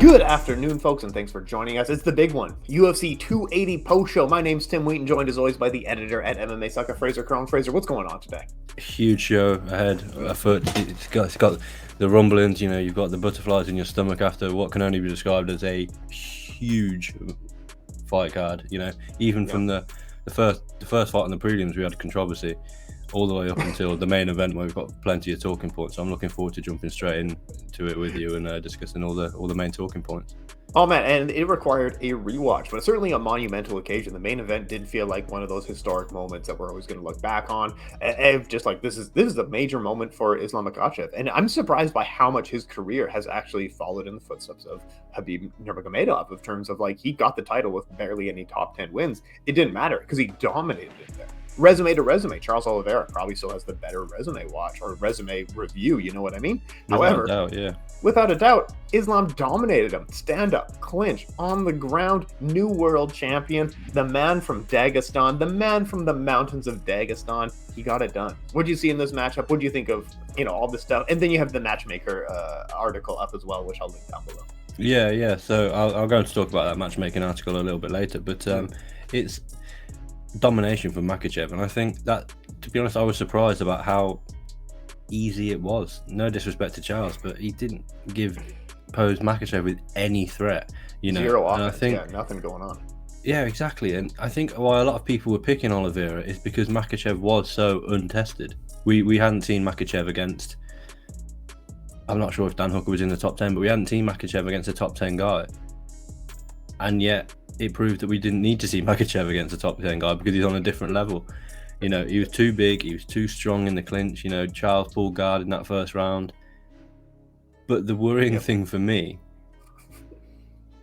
Good afternoon, folks, and thanks for joining us. It's the big one, UFC 280 post show. My name's Tim Wheaton, joined as always by the editor at MMA Sucka, Frazer Krohn. Frazer, what's going on today? Huge show ahead, afoot. It's got the rumblings. You know, you've got the butterflies in your stomach after what can only be described as a huge fight card. You know, even from the first fight in the prelims, we had controversy all the way up until the main event, where we've got plenty of talking points. So I'm looking forward to jumping straight into it with you and discussing all the main talking points. Oh man, and it required a rewatch, but certainly a monumental occasion. The main event did feel like one of those historic moments that we're always going to look back on. And just like this is a major moment for Islam Makhachev, and I'm surprised by how much his career has actually followed in the footsteps of Khabib Nurmagomedov. In terms of like, he got the title with barely any top 10 wins. It didn't matter because he dominated it there. Resume to resume, Charles Oliveira probably still has the better resume watch or resume review, you know what I mean? Without a doubt, Islam dominated him. Stand up, clinch, on the ground, new world champion, the man from Dagestan, the man from the mountains of Dagestan. He got it done. What do you see in this matchup? What do you think of, all this stuff? And then you have the matchmaker article up as well, which I'll link down below. Yeah. So I'll go to talk about that matchmaking article a little bit later, but it's domination from Makhachev, and I think that, to be honest, I was surprised about how easy it was. No disrespect to Charles, but he didn't pose Makhachev with any threat. Zero offense. And I think, nothing going on. Yeah, exactly. And I think why a lot of people were picking Oliveira is because Makhachev was so untested. We hadn't seen Makhachev against, I'm not sure if Dan Hooker was in the top 10, but we hadn't seen Makhachev against a top 10 guy. And yet it proved that we didn't need to see Makhachev against a top 10 guy because he's on a different level. He was too big, he was too strong in the clinch. Charles pulled guard in that first round. But the worrying thing for me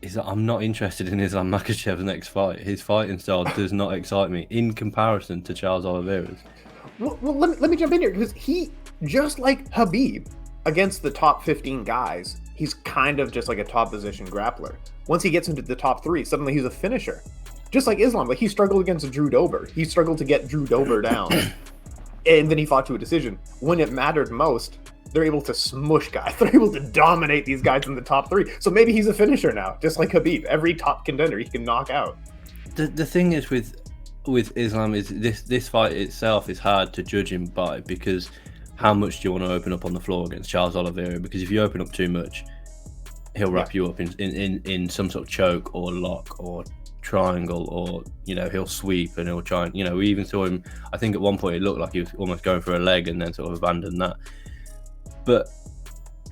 is that I'm not interested in Islam Makhachev's next fight. His fighting style does not excite me in comparison to Charles Oliveira's. Well, let me jump in here, because he, just like Khabib, against the top 15 guys, he's kind of just like a top position grappler. Once he gets into the top 3, suddenly he's a finisher. Just like Islam, like he struggled against Drew Dober. He struggled to get Drew Dober down. And then he fought to a decision. When it mattered most, they're able to smush guys. They're able to dominate these guys in the top 3. So maybe he's a finisher now, just like Khabib. Every top contender he can knock out. The thing is with Islam is this fight itself is hard to judge him by, because how much do you want to open up on the floor against Charles Oliveira? Because if you open up too much, he'll wrap you up in some sort of choke or lock or triangle, or he'll sweep and he'll try and we even saw him, I think at one point it looked like he was almost going for a leg and then sort of abandoned that. But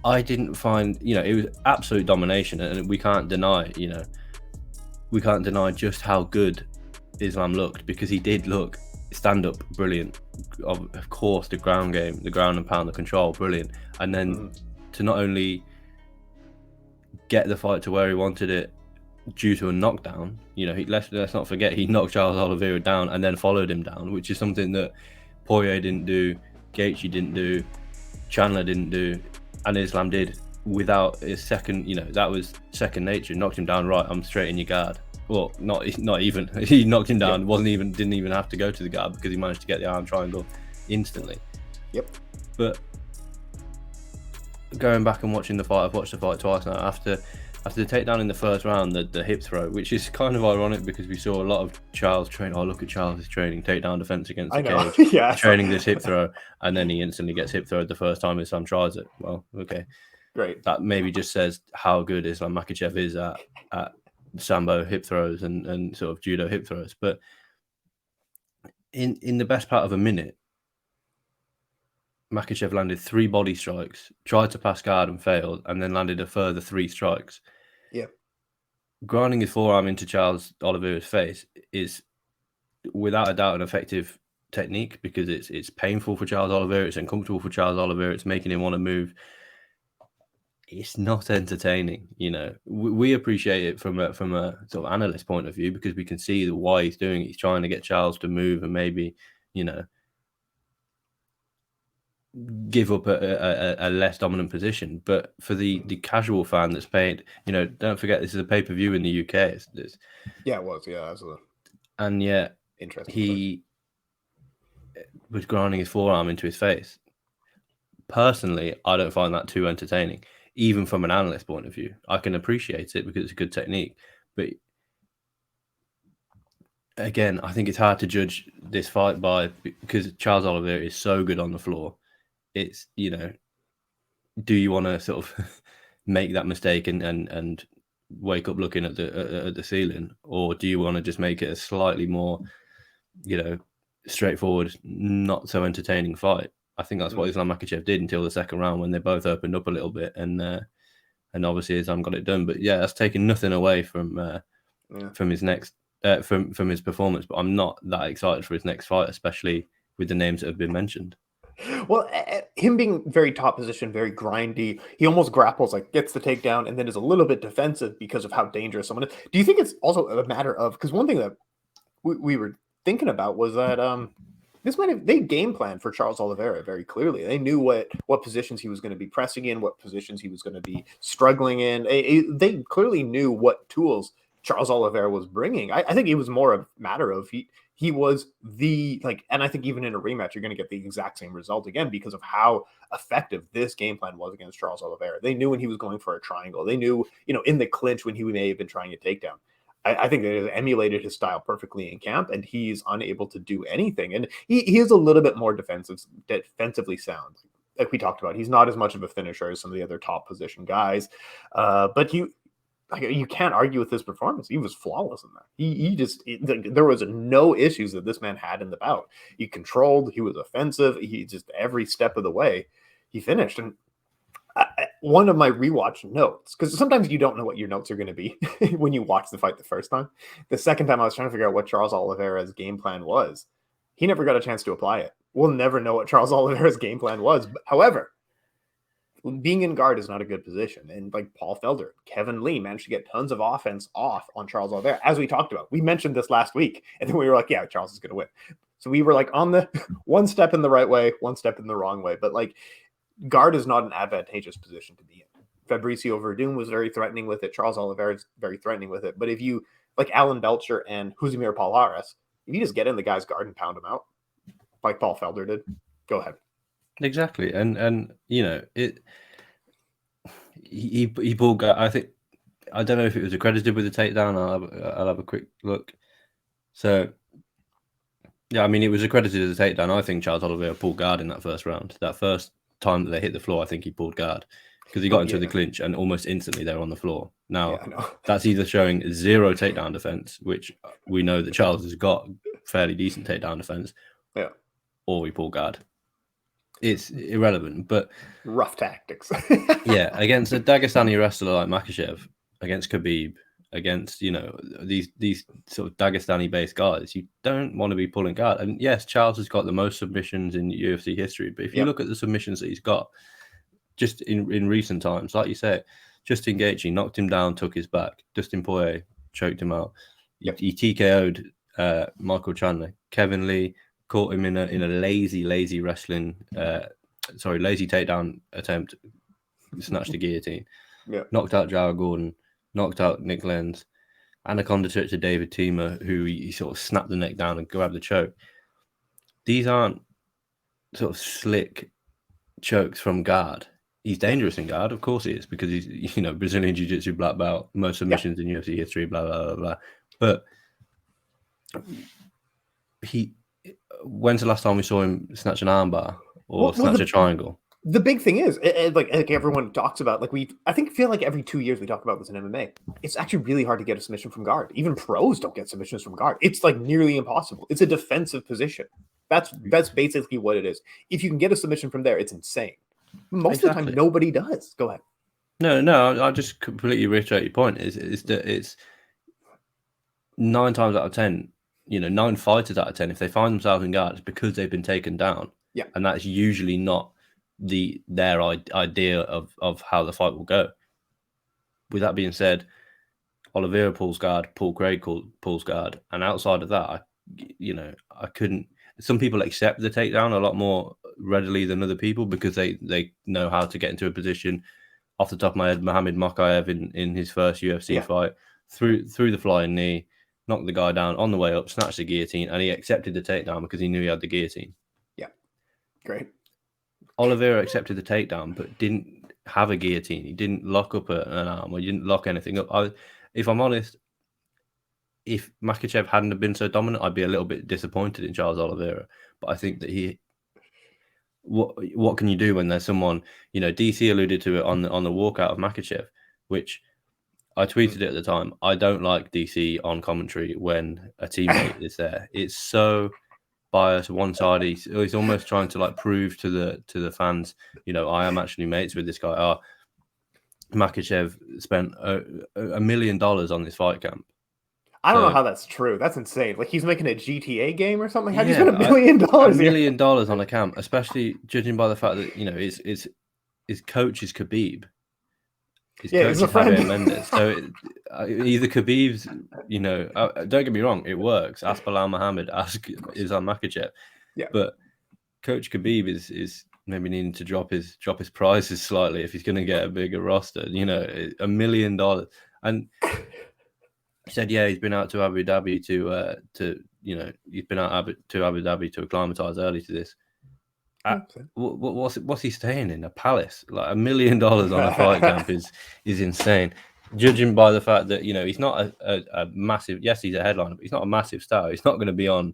I didn't find, it was absolute domination, and we can't deny just how good Islam looked, because he did look stand up brilliant. Of course, the ground game, the ground and pound, the control, brilliant. And then to not only get the fight to where he wanted it due to a knockdown, let's not forget, he knocked Charles Oliveira down and then followed him down, which is something that Poirier didn't do, Gaethje didn't do, Chandler didn't do, and Islam did without his second, that was second nature. Knocked him down, right, I'm straight in your guard. Well, not even. He knocked him down, didn't even have to go to the guard, because he managed to get the arm triangle instantly. Yep. But going back and watching the fight, I've watched the fight twice now. After the takedown in the first round, the hip throw, which is kind of ironic because we saw a lot of Charles train. Oh, look at Charles is training takedown defense against the cage. Training this hip throw, and then he instantly gets hip throwed the first time Islam tries it. Well, okay. Great. That maybe just says how good Islam Makhachev is at sambo hip throws and sort of judo hip throws. But in the best part of a minute, Makhachev landed 3 body strikes, tried to pass guard and failed, and then landed a further 3 strikes. Yeah. Grinding his forearm into Charles Oliveira's face is without a doubt an effective technique, because it's painful for Charles Oliveira, it's uncomfortable for Charles Oliveira, it's making him want to move. It's not entertaining, We appreciate it from a sort of analyst point of view, because we can see why he's doing it. He's trying to get Charles to move and maybe, give up a less dominant position. But for the casual fan that's paid, don't forget this is a pay-per-view in the UK. Yeah, it was. Yeah, absolutely. And yet he was grinding his forearm into his face. Personally, I don't find that too entertaining. even from an analyst point of view. I can appreciate it because it's a good technique. But again, I think it's hard to judge this fight because Charles Oliveira is so good on the floor. It's, do you want to sort of make that mistake and wake up looking at the ceiling, or do you want to just make it a slightly more, straightforward, not so entertaining fight? I think that's what Islam Makhachev did until the second round when they both opened up a little bit, and obviously Islam got it done. But yeah, that's taken nothing away from his next from his performance. But I'm not that excited for his next fight, especially with the names that have been mentioned. Well, him being very top position, very grindy, he almost grapples, like gets the takedown, and then is a little bit defensive because of how dangerous someone is. Do you think it's also a matter of, because one thing that we were thinking about was that they game planned for Charles Oliveira very clearly. They knew what positions he was going to be pressing in, what positions he was going to be struggling in. They clearly knew what tools Charles Oliveira was bringing. I think it was more a matter of he was and I think even in a rematch, you're going to get the exact same result again because of how effective this game plan was against Charles Oliveira. They knew when he was going for a triangle. They knew, in the clinch when he may have been trying a takedown. I think they emulated his style perfectly in camp, and he's unable to do anything. And he is a little bit more defensively sound. Like we talked about, he's not as much of a finisher as some of the other top position guys, but you can't argue with his performance. He was flawless in that. There was no issues that this man had in the bout. He controlled. He was offensive. He just every step of the way, he finished. And one of my rewatch notes, because sometimes you don't know what your notes are going to be when you watch the fight the first time. The second time I was trying to figure out what Charles Oliveira's game plan was. He never got a chance to apply it. We'll never know what Charles Oliveira's game plan was. However, being in guard is not a good position. And like Paul Felder, Kevin Lee managed to get tons of offense off on Charles Oliveira, as we talked about. We mentioned this last week, and then we were like, yeah, Charles is going to win. So we were like on the one step in the right way, one step in the wrong way. But like guard is not an advantageous position to be in. Fabricio Verdun was very threatening with it. Charles Oliveira is very threatening with it. But if you, like Alan Belcher and Juzimir Palhares, if you just get in the guy's guard and pound him out, like Paul Felder did, go ahead. Exactly, and he pulled. I don't know if it was accredited with the takedown. I'll have a quick look. So, yeah, I mean, it was accredited as a takedown. I think Charles Oliveira pulled guard in that first round. That first time that they hit the floor, I think he pulled guard because he got into the clinch and almost instantly they were on the floor. Now, that's either showing zero takedown defense, which we know that Charles has got fairly decent takedown defense, or he pulled guard. It's irrelevant, but rough tactics. Yeah, against a Dagestani wrestler like Makhachev, against Khabib, against these sort of Dagestani-based guys, you don't want to be pulling guard. And yes, Charles has got the most submissions in UFC history, but if you look at the submissions that he's got, just in recent times, like you say, Justin Gaethje knocked him down, took his back. Dustin Poirier choked him out. He TKO'd Michael Chandler. Kevin Lee caught him in a lazy wrestling, lazy takedown attempt, snatched the guillotine. Knocked out Jared Gordon, knocked out Nick Lenz, Anaconda to David Teemer, who he sort of snapped the neck down and grabbed the choke. These aren't sort of slick chokes from guard. He's dangerous in guard, of course he is, because he's Brazilian Jiu-Jitsu black belt, most submissions in UFC history, blah blah blah blah. But when's the last time we saw him snatch an armbar or snatch a triangle? The big thing is, like everyone talks about, I feel like every 2 years we talk about this in MMA. It's actually really hard to get a submission from guard. Even pros don't get submissions from guard. It's like nearly impossible. It's a defensive position. That's basically what it is. If you can get a submission from there, it's insane. Most of the time, nobody does. Go ahead. No, I'll just completely reiterate your point. Is that it's 9 times out of 10, 9 fighters out of 10, if they find themselves in guard, it's because they've been taken down. Yeah. And that's usually not their idea of how the fight will go. With that being said, Oliveira pulls guard, Paul Craig pulls guard, and outside of that, I couldn't. Some people accept the takedown a lot more readily than other people because they know how to get into a position. Off the top of my head, Mohamed Makhachev in his first UFC fight through the flying knee, knocked the guy down on the way up, snatched the guillotine, and he accepted the takedown because he knew he had the guillotine. Yeah, great. Oliveira accepted the takedown, but didn't have a guillotine. He didn't lock up an arm, or he didn't lock anything up. If I'm honest, if Makhachev hadn't have been so dominant, I'd be a little bit disappointed in Charles Oliveira. But I think that what can you do when there's someone, DC alluded to it on the walkout of Makhachev, which I tweeted it at the time. I don't like DC on commentary when a teammate is there. It's so biased, one-sided. He's almost trying to like prove to the fans, I am actually mates with this guy. Makhachev spent $1 million on this fight camp. I don't know how that's true. That's insane. Like, he's making a GTA game or something. How do you spend $1 million? $1 million on a camp, especially judging by the fact that his coach is Khabib. His coach is Javier Mendez. So either Khabib's, don't get me wrong, it works. Ask Belal Muhammad, ask Islam Makhachev. Yeah. But Coach Khabib is maybe needing to drop his prices slightly if he's going to get a bigger roster. $1 million, and he said, yeah, he's been out to Abu Dhabi he's been out to Abu Dhabi to acclimatise early to this. What's he staying in? A palace? Like $1 million on a fight camp is insane. Judging by the fact that he's not a massive. Yes, he's a headliner, but he's not a massive star. He's not going to be on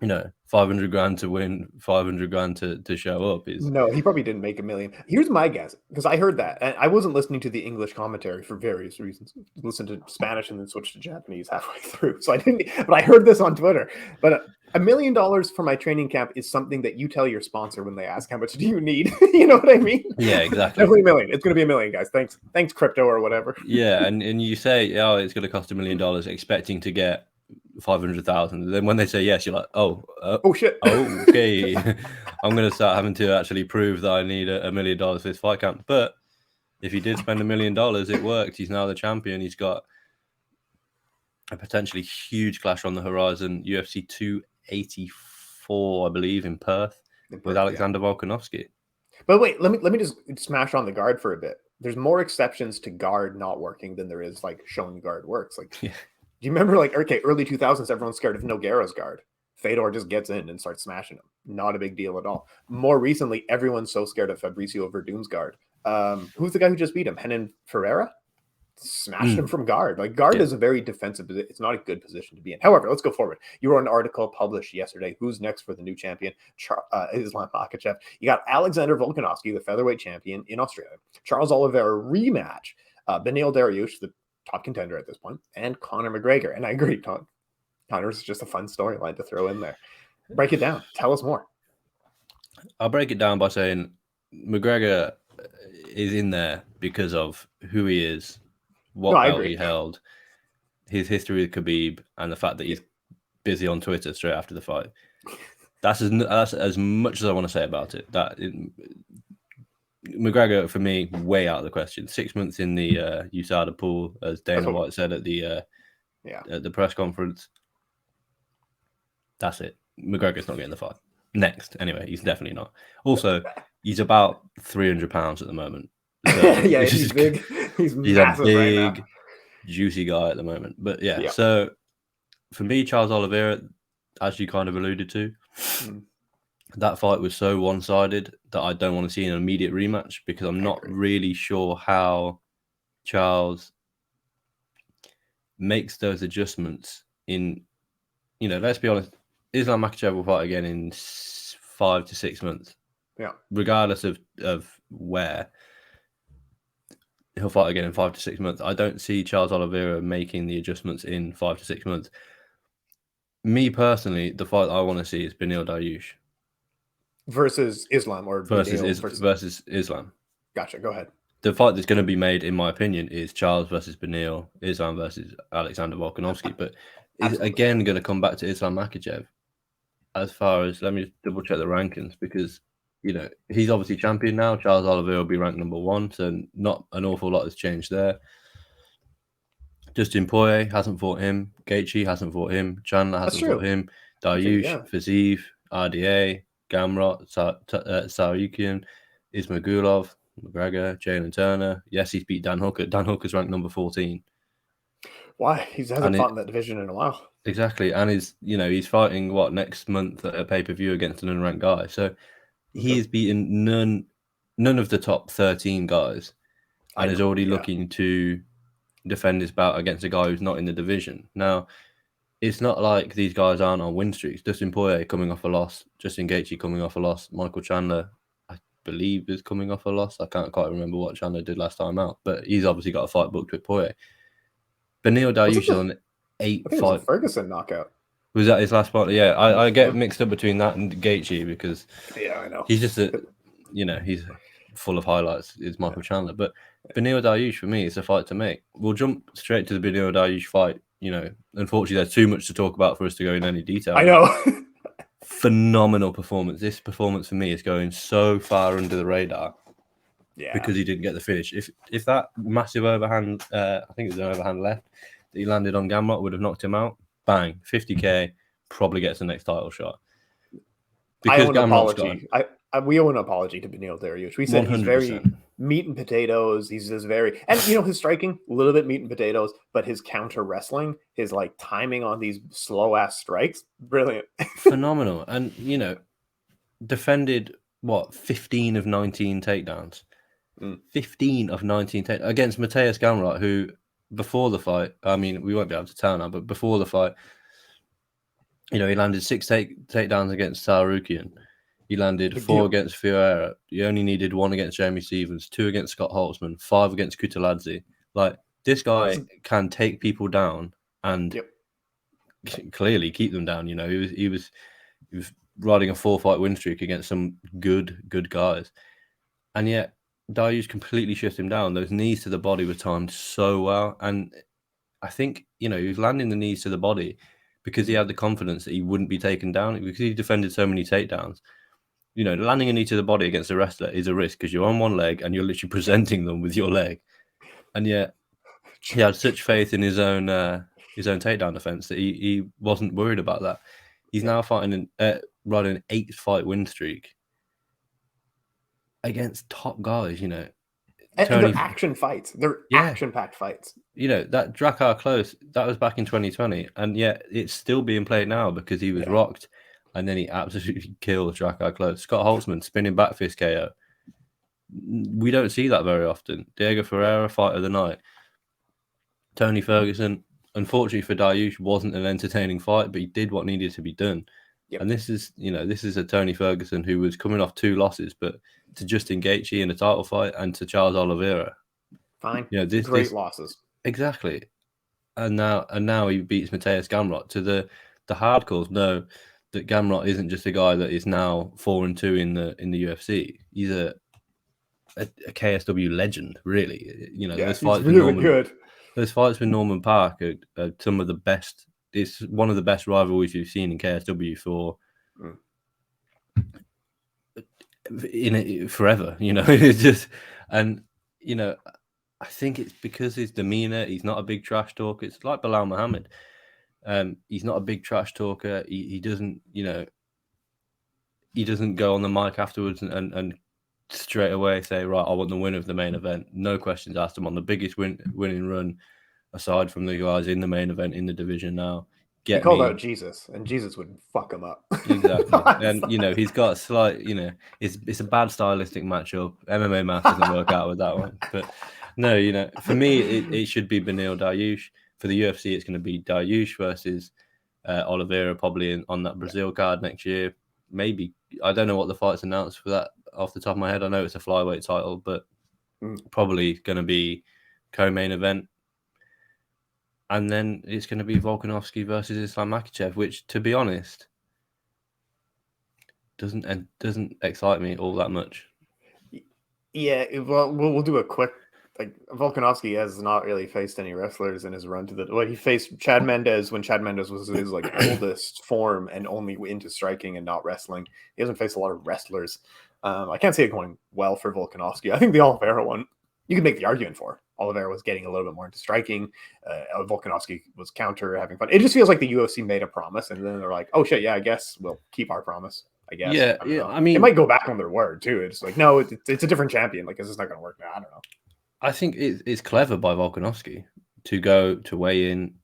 500 grand to win, 500 grand to show up. No, he probably didn't make $1 million. Here's my guess, because I heard that, and I wasn't listening to the English commentary for various reasons. Listened to Spanish and then switched to Japanese halfway through, so I didn't. But I heard this on Twitter. But $1 million for my training camp is something that you tell your sponsor when they ask how much do you need. You know what I mean? Yeah, exactly. Definitely $1 million. It's going to be $1 million, guys. Thanks, crypto or whatever. Yeah, and you say, it's going to cost $1 million, expecting to get 500,000. Then when they say yes, you're like, oh shit. Okay, I'm going to start having to actually prove that I need $1 million for this fight camp. But if he did spend $1 million, it worked. He's now the champion. He's got a potentially huge clash on the horizon. UFC 284, I believe, in Perth with Alexander Volkanovski. But wait, let me just smash on the guard for a bit. There's more exceptions to guard not working than there is like showing guard works. Like, yeah. Do you remember, early 2000s, everyone's scared of Nogueira's guard. Fedor just gets in and starts smashing him. Not a big deal at all. More recently, everyone's so scared of Fabricio Verdun's guard. Who's the guy who just beat him? Henan Ferreira? Smashed him from guard. Like, guard is a very defensive position. It's not a good position to be in. However, let's go forward. You wrote an article published yesterday. Who's next for the new champion? Islam Makhachev. You got Alexander Volkanovski, the featherweight champion in Australia. Charles Oliveira rematch. Beneil Dariush, the top contender at this point, and Conor McGregor. And I agree, Conor's just a fun storyline to throw in there. Break it down. Tell us more. I'll break it down by saying McGregor is in there because of who he is, what belt he held, his history with Khabib, and the fact that he's busy on Twitter straight after the fight. That's as much as I want to say about it. McGregor, for me, way out of the question. 6 months in the USADA pool, as Dana White said at the press conference. That's it. McGregor's not getting the fight. Next, anyway, he's definitely not. Also, he's about 300 pounds at the moment. So yeah, he's big. He's a big, juicy guy at the moment. But yeah, so for me, Charles Oliveira, as you kind of alluded to, that fight was so one-sided that I don't want to see an immediate rematch because I'm not really sure how Charles makes those adjustments in, let's be honest, Islam Makhachev will fight again in 5 to 6 months. Yeah. Regardless of where. He'll fight again in 5 to 6 months. I don't see Charles Oliveira making the adjustments in 5 to 6 months. Me personally, the fight I want to see is Beneil Dariush. Versus Islam or versus Islam. Gotcha. Go ahead. The fight that's going to be made, in my opinion, is Charles versus Beneil, Islam versus Alexander Volkanovski. But it's again going to come back to Islam Makhachev. As far as, let me just double check the rankings because, he's obviously champion now. Charles Oliveira will be ranked number 1, so not an awful lot has changed there. Justin Poirier hasn't fought him. Gaethje hasn't fought him. Chandler hasn't fought him. Dariush, Fiziev, RDA, Gamrot, Sarukian, Ismagulov, McGregor, Jalen Turner. Yes, he's beat Dan Hooker. Dan Hooker's ranked number 14. Why? He hasn't fought in that division in a while. Exactly. And he's fighting next month at a pay-per-view against an unranked guy. So he has beaten none none of the top 13 guys, and is already looking to defend his bout against a guy who's not in the division. Now, it's not like these guys aren't on win streaks. Dustin Poirier coming off a loss, Justin Gaethje coming off a loss, Michael Chandler, I believe, is coming off a loss. I can't quite remember what Chandler did last time out, but he's obviously got a fight booked with Poirier. Beneil Dariush is on 8 I think fight. It was a Ferguson knockout. Was that his last fight? Yeah, I get mixed up between that and Gaethje because I know he's just he's full of highlights. Is Michael Chandler, but Beneil Dariush for me is a fight to make. We'll jump straight to the Beneil Dariush fight. Unfortunately, there's too much to talk about for us to go in any detail. I know. Phenomenal performance. This performance for me is going so far under the radar. Yeah. Because he didn't get the finish. If that massive overhand, I think it was an overhand left that he landed on Gamrot would have knocked him out. Bang, 50k, probably gets the next title shot. Because I owe an apology. We owe an apology to Beneil Dariush. We said 100%. He's very meat and potatoes. He's just very, and his striking, a little bit meat and potatoes, but his counter wrestling, his timing on these slow ass strikes, brilliant. Phenomenal. And, defended 15 of 19 takedowns. 15 of 19 against Mateusz Gamrot, who before the fight, I mean, we won't be able to tell now, but before the fight, he landed 6 takedowns against Sarukian. He landed 4 against Ferreira. He only needed 1 against Jamie Stevens, 2 against Scott Holtzman, 5 against Kutaladze. This guy can take people down and clearly keep them down. He was riding a 4-fight win streak against some good guys, and yet Dariush completely shut him down. Those knees to the body were timed so well, and I think he was landing the knees to the body because he had the confidence that he wouldn't be taken down because he defended so many takedowns. Landing a knee to the body against a wrestler is a risk because you're on one leg and you're literally presenting them with your leg. And yet he had such faith in his own takedown defense that he wasn't worried about that. He's now riding an 8-fight win streak against top guys, And they're action fights. They're action-packed fights. That Drakkar Klose, that was back in 2020, and yet it's still being played now because he was rocked. And then he absolutely killed Drakkar Klose. Scott Holtzman spinning back fist KO. We don't see that very often. Diego Ferreira, fight of the night. Tony Ferguson, unfortunately for Dariush, wasn't an entertaining fight, but he did what needed to be done. Yep. And this is a Tony Ferguson who was coming off 2 losses, but to Justin Gaethje in a title fight and to Charles Oliveira. Fine. Great losses. Exactly. And now he beats Mateusz Gamrot. To the hardcores know that Gamrot isn't just a guy that is now 4-2 in the UFC. He's a KSW legend, really. Those fights really good. Those fights with Norman Park are some of the best. It's one of the best rivalries you've seen in KSW for forever. It's just, and I think it's because his demeanor. He's not a big trash talker. It's like Belal Muhammad. He's not a big trash talker. He doesn't, he doesn't go on the mic afterwards and straight away say, right, I want the win of the main event. No questions asked. I'm on the biggest winning run aside from the guys in the main event in the division now. He called out Jesus, and Jesus would fuck him up. Exactly. And, he's got a slight, it's a bad stylistic matchup. MMA math doesn't work out with that one. But no, for me, it should be Beneil Dariush. For the UFC, it's going to be Dariush versus Oliveira, probably on that Brazil card next year. Maybe. I don't know what the fight's announced for that off the top of my head. I know it's a flyweight title, but probably going to be co-main event. And then it's going to be Volkanovski versus Islam Makhachev, which, to be honest, doesn't excite me all that much. Yeah, well, we'll do a quick. Volkanovski has not really faced any wrestlers in his run to the. Well, he faced Chad Mendes when Chad Mendes was his oldest form and only into striking and not wrestling. He hasn't faced a lot of wrestlers. I can't see it going well for Volkanovski. I think the Oliveira one, you can make the argument for. Oliveira was getting a little bit more into striking. Volkanovski was counter, having fun. It just feels like the UFC made a promise, and then they're like, "Oh shit, yeah, I guess we'll keep our promise." I guess. Yeah. I mean, it might go back on their word too. It's like, no, it's a different champion. This is not going to work now. I don't know. I think it's clever by Volkanovski to go to weigh in.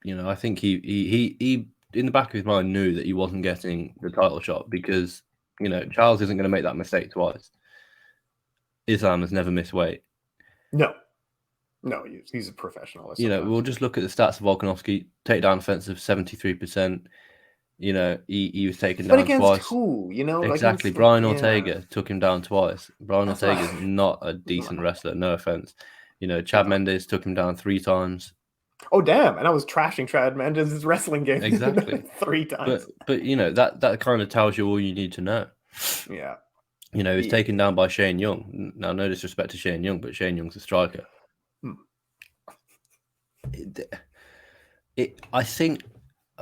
I think he in the back of his mind knew that he wasn't getting the title shot because Charles isn't going to make that mistake twice. Islam has never missed weight. No, he's a professional. We'll just look at the stats of Volkanovski. Takedown defense of 73%. He was taken down twice. Who? Exactly. Brian Ortega took him down twice. Brian Ortega is not a decent wrestler. No offense. Chad Mendes took him down 3 times. Oh damn! And I was trashing Chad Mendes' wrestling game exactly 3 times. But that kind of tells you all you need to know. Yeah. He's taken down by Shane Young. Now, no disrespect to Shane Young, but Shane Young's a striker. I think,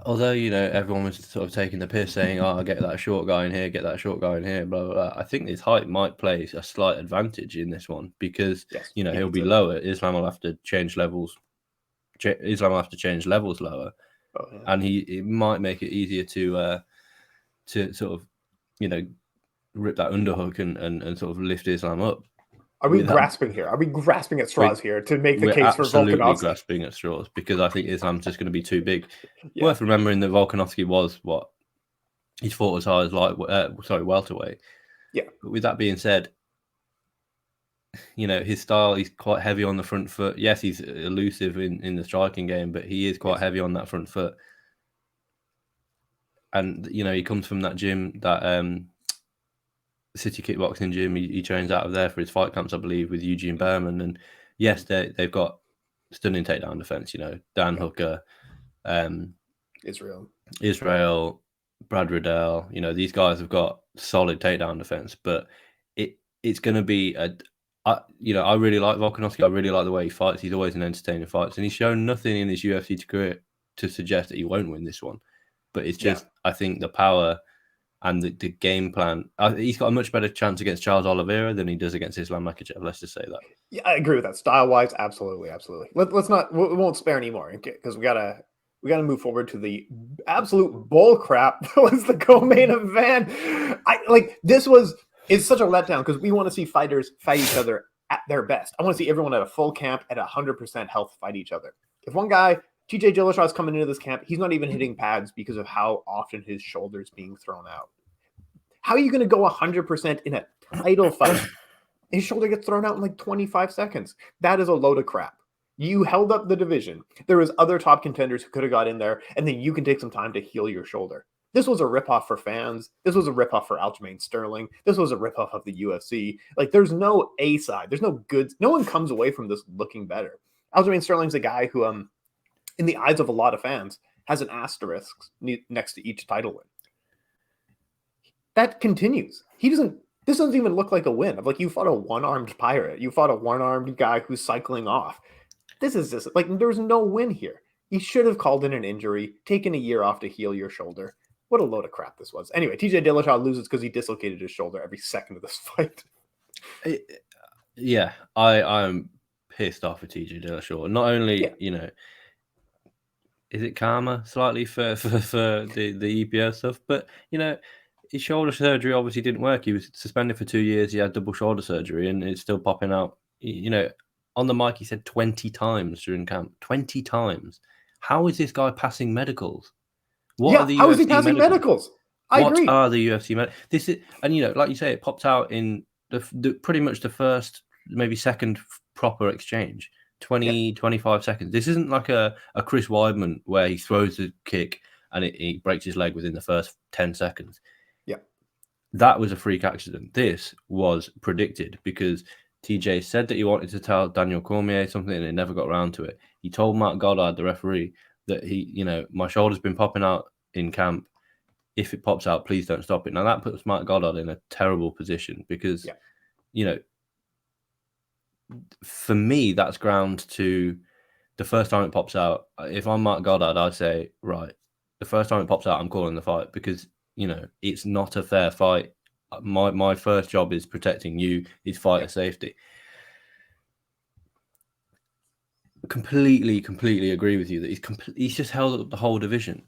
although everyone was sort of taking the piss, saying, "Oh, get that short guy in here, get that short guy in here," blah blah blah. I think his height might play a slight advantage in this one because he'll be lower. Islam will have to change levels. Islam will have to change levels lower, and it might make it easier to sort of rip that underhook and sort of lift Islam up. Are we grasping here? Are we grasping at straws here to make the case for Volkanovski? We're absolutely grasping at straws because I think Islam's just going to be too big. Worth remembering that Volkanovski was what he's fought as high as welterweight. Yeah. But with that being said, his style, he's quite heavy on the front foot. Yes, he's elusive in the striking game, but he is quite heavy on that front foot. And he comes from that gym, that City Kickboxing gym. He trains out of there for his fight camps, I believe, with Eugene Berman. And yes, they've got stunning takedown defense. Dan Hooker, Israel, Brad Riddell. These guys have got solid takedown defense, but it's going to be I really like Volkanovski. I really like the way he fights. He's always in entertaining fights, and he's shown nothing in his UFC career to suggest that he won't win this one. But it's just, I think the power and the game plan. He's got a much better chance against Charles Oliveira than he does against Islam Makhachev. Let's just say that. Yeah, I agree with that. Style-wise, absolutely. Let's not. We won't spare any more because we gotta move forward to the absolute bull crap that was the co-main event. It's such a letdown because we want to see fighters fight each other at their best. I want to see everyone at a full camp at 100% health fight each other. If one guy, TJ Dillashaw, is coming into this camp, he's not even hitting pads because of how often his shoulder's being thrown out. How are you going to go 100% in a title fight? His shoulder gets thrown out in like 25 seconds. That is a load of crap. You held up the division. There was other top contenders who could have got in there, and then you can take some time to heal your shoulder. This was a ripoff for fans. This was a ripoff for Aljamain Sterling. This was a ripoff of the UFC. There's no A side. There's no good. No one comes away from this looking better. Aljamain Sterling's a guy who, in the eyes of a lot of fans, has an asterisk next to each title win. That continues. This doesn't even look like a win. You fought a one-armed pirate. You fought a one-armed guy who's cycling off. This is just there's no win here. You should have called in an injury, taken a year off to heal your shoulder. What a load of crap this was. Anyway, TJ Dillashaw loses because he dislocated his shoulder every second of this fight. I'm pissed off at TJ Dillashaw. Not only, is it karma slightly for the EPO stuff, but, his shoulder surgery obviously didn't work. He was suspended for 2 years. He had double shoulder surgery and it's still popping out. On the mic, he said 20 times during camp. 20 times. How is this guy passing medicals? How is he passing medicals? I agree. What are the UFC medicals? This is, and like you say, it popped out in the pretty much the first, maybe second proper exchange. 25 seconds. This isn't like a Chris Weidman where he throws the kick and he breaks his leg within the first 10 seconds. Yeah. That was a freak accident. This was predicted because TJ said that he wanted to tell Daniel Cormier something and it never got around to it. He told Mark Goddard, the referee, that my shoulder's been popping out in camp. If it pops out, please don't stop it. Now that puts Mark Goddard in a terrible position because, for me, that's ground to the first time it pops out. If I'm Mark Goddard, I'd say, right, the first time it pops out, I'm calling the fight because, it's not a fair fight. My first job is protecting you, is fighter safety. Completely agree with you that he's just held up the whole division.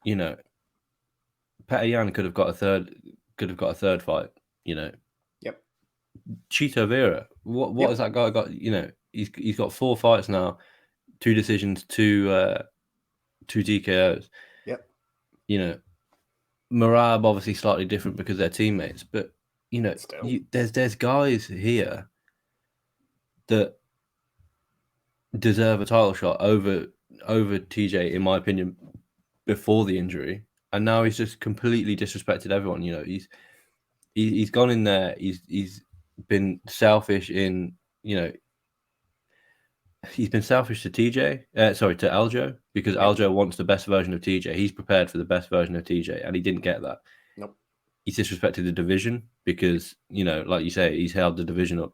Petr Yan could have got a third fight. Yep. Chito Vera, what has that guy got? He's got 4 fights now, 2 decisions, 2 TKOs. Yep. Marab obviously slightly different because they're teammates, but there's guys here that deserve a title shot over TJ, in my opinion, before the injury, and now he's just completely disrespected everyone. You know, he's gone in there. He's been selfish in, you know, he's been selfish to TJ. To Aljo, because Aljo wants the best version of TJ. He's prepared for the best version of TJ, and he didn't get that. Nope. He's disrespected the division because, you know, like you say, he's held the division up.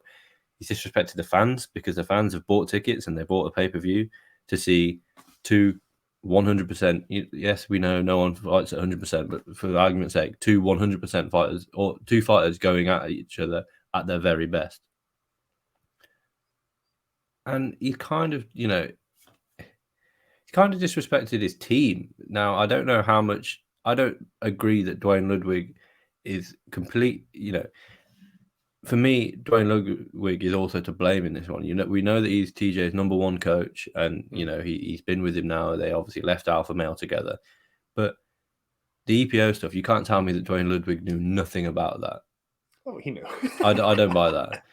He's disrespected the fans because the fans have bought tickets and they bought a pay-per-view to see two 100%. Yes, we know no one fights at 100%, but for argument's sake, two 100% fighters, or two fighters going at each other at their very best. And he kind of, you know, he kind of disrespected his team. Now, I don't know how much. I don't agree that Duane Ludwig is complete. You know, for me, Duane Ludwig is also to blame in this one. You know, we know that he's TJ's number one coach, and you know he's been with him now. They obviously left Alpha Male together, but the EPO stuff, you can't tell me that Duane Ludwig knew nothing about that. Oh, he knew. I don't buy that.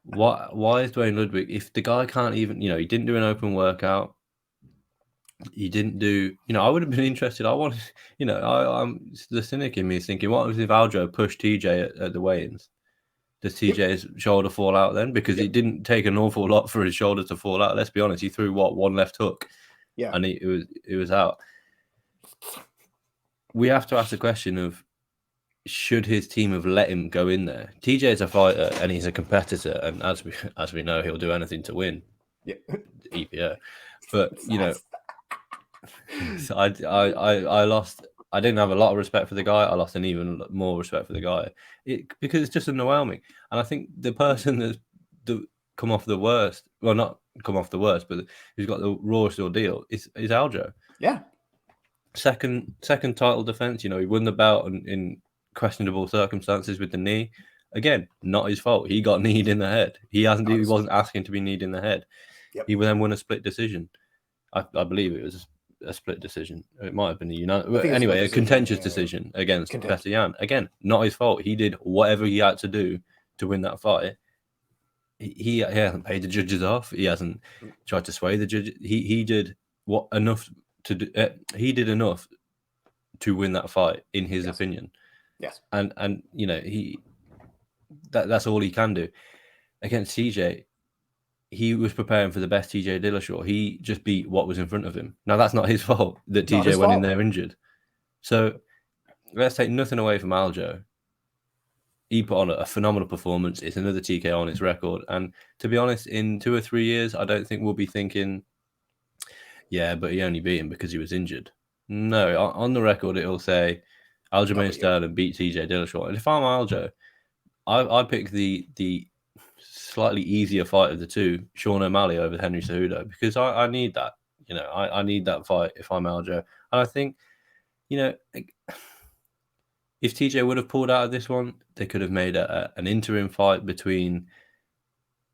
Why is Duane Ludwig, if the guy can't even, you know, he didn't do an open workout, he didn't do, you know, I would have been interested. I wanted, you know, I'm the cynic in me is thinking, what if Aljo pushed TJ at the weigh-ins? Does TJ's shoulder fall out then? Because it didn't take an awful lot for his shoulder to fall out. Let's be honest, he threw one left hook, and it was out. We have to ask the question of, should his team have let him go in there? TJ is a fighter and he's a competitor, and as we know, he'll do anything to win. Yeah, EPO. But you know, so I lost. I didn't have a lot of respect for the guy. I lost an even more respect for the guy because it's just underwhelming. And I think the person that's come off the worst, well, not come off the worst, but who's got the rawest ordeal is Aljo. Yeah. Second title defense. You know, he won the belt in questionable circumstances with the knee. Again, not his fault. He got kneed in the head. He wasn't asking to be kneed in the head. Yep. He then won a split decision. I believe it was a split decision. It might have been a contentious decision against Petr Yan. Again, not his fault. He did whatever he had to do to win that fight. He hasn't paid the judges off. He hasn't tried to sway the judges. He did enough to do. He did enough to win that fight, in his opinion. Yes. And you know, that's all he can do. Against TJ, he was preparing for the best TJ Dillashaw. He just beat what was in front of him. Now, that's not his fault that TJ went in there injured. So let's take nothing away from Aljo. He put on a phenomenal performance. It's another TK on his record. And to be honest, in 2 or 3 years, I don't think we'll be thinking, yeah, but he only beat him because he was injured. No, on the record, it'll say Aljamain Sterling beat TJ Dillashaw. And if I'm Aljo, I pick the slightly easier fight of the two, Sean O'Malley over Henry Cejudo, because I need that. You know, I need that fight if I'm Aljo. And I think, you know, if TJ would have pulled out of this one, they could have made an interim fight between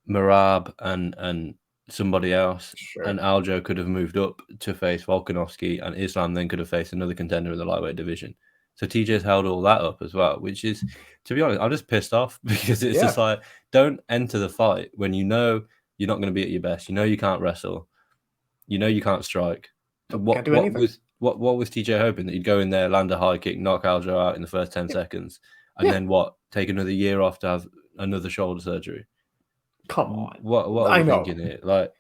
Merab and somebody else. Sure. And Aljo could have moved up to face Volkanovski, and Islam then could have faced another contender in the lightweight division. So TJ's held all that up as well, which is, to be honest, I'm just pissed off because it's just like, don't enter the fight when you know you're not going to be at your best. You know you can't wrestle. You know you can't strike. Can't do anything. What was TJ hoping? That he'd go in there, land a high kick, knock Aljo out in the first 10 seconds, and then take another year off to have another shoulder surgery? Come on. What are we thinking here? Like,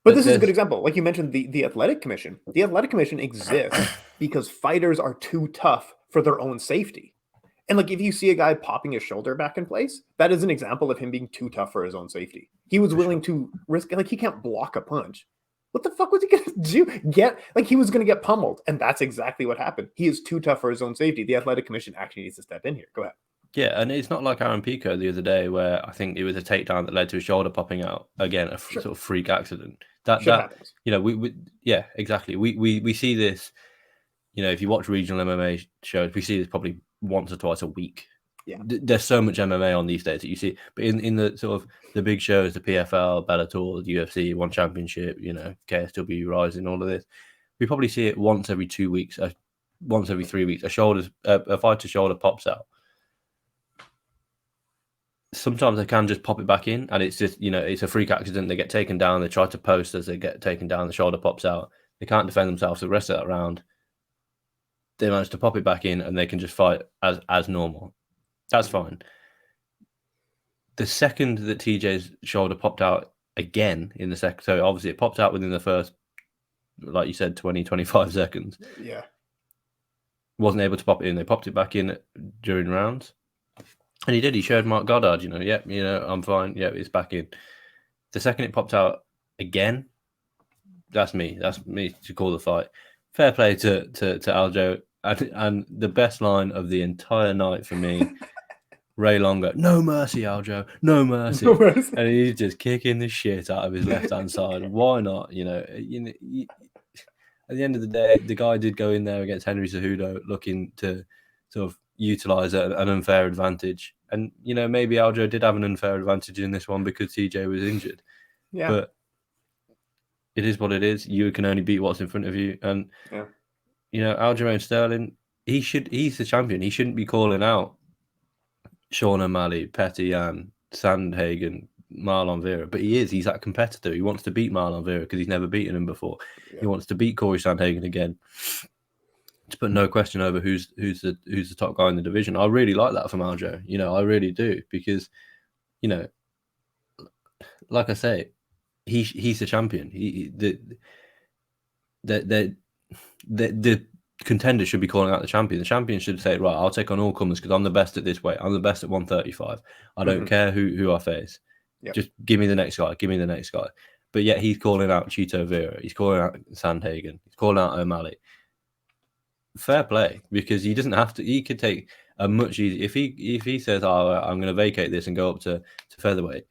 but this is a good example. Like you mentioned, the Athletic Commission. The Athletic Commission exists because fighters are too tough for their own safety. And like if you see a guy popping his shoulder back in place, that is an example of him being too tough for his own safety. He was willing to risk, like he can't block a punch. What the fuck was he gonna do? He was gonna get pummeled, and that's exactly what happened. He is too tough for his own safety. The Athletic Commission actually needs to step in here. Go ahead. Yeah, and it's not like Aaron Pico the other day where I think it was a takedown that led to his shoulder popping out. Again, a sort of freak accident. That happens. You know, we exactly. We see this, you know, if you watch regional MMA shows, we see this probably once or twice a week. Yeah. There's so much MMA on these days that you see. But in the sort of the big shows, the PFL, Bellator, the UFC, One Championship, you know, KSW, Rising, all of this, we probably see it once every 2 weeks, once every 3 weeks. A fighter shoulder pops out. sometimes they can just pop it back in, and it's just, it's a freak accident. They get taken down. They try to post as they get taken down. The shoulder pops out. They can't defend themselves the rest of that round. They manage to pop it back in, and they can just fight as normal. That's fine. The second that TJ's shoulder popped out again in the second, so obviously it popped out within the first, like you said, 20, 25 seconds. Yeah. Wasn't able to pop it in. They popped it back in during rounds. And he did. He showed Mark Goddard, I'm fine. Yep, it's back in. The second it popped out again, that's me. That's me to call the fight. Fair play to Aljo. And the best line of the entire night for me, Ray Longo, no mercy, Aljo, no mercy. And he's just kicking the shit out of his left-hand side. Why not? At the end of the day, the guy did go in there against Henry Cejudo looking to sort of utilize an unfair advantage. And, maybe Aljo did have an unfair advantage in this one because TJ was injured. Yeah. But it is what it is. You can only beat what's in front of you. And, Aljamain Sterling, he's the champion. He shouldn't be calling out Sean O'Malley, Petr Yan, Sandhagen, Marlon Vera, but he is. He's that competitor. He wants to beat Marlon Vera because he's never beaten him before. Yeah. He wants to beat Corey Sandhagen again. To put no question over who's the top guy in the division. I really like that from Aljo. I really do, because, like I say, he's the champion. The contender should be calling out the champion. The champion should say, right, I'll take on all comers because I'm the best at this weight. I'm the best at 135. I don't care who I face. Yep. Just give me the next guy. Give me the next guy. But yet he's calling out Chito Vera. He's calling out Sandhagen. He's calling out O'Malley. Fair play, because he doesn't have to. He could take a much easier. If he says, I'm going to vacate this and go up to featherweight,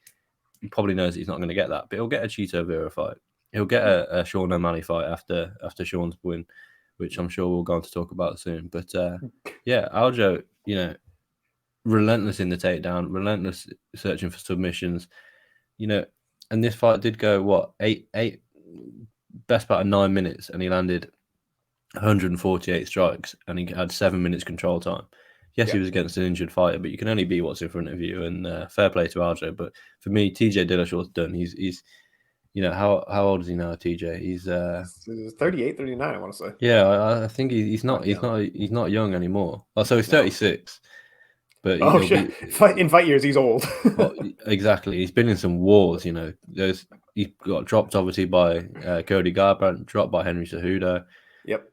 he probably knows he's not going to get that. But he'll get a Chito Vera fight. He'll get a Sean O'Malley fight after Sean's win, which I'm sure we'll go on to talk about soon. But Aljo, relentless in the takedown, relentless searching for submissions, and this fight did go eight best part of 9 minutes, and he landed 148 strikes, and he had 7 minutes control time. Yes, he was against an injured fighter, but you can only be what's in front of you, and fair play to Aljo. But for me, TJ Dillashaw's done. He's how old is he now, TJ? He's 38, 39, I want to say. Yeah, I think he's not young anymore. Oh, so he's 36. But shit. In fight years, he's old. Well, exactly. He's been in some wars, he got dropped obviously by Cody Garbrandt, dropped by Henry Cejudo. Yep.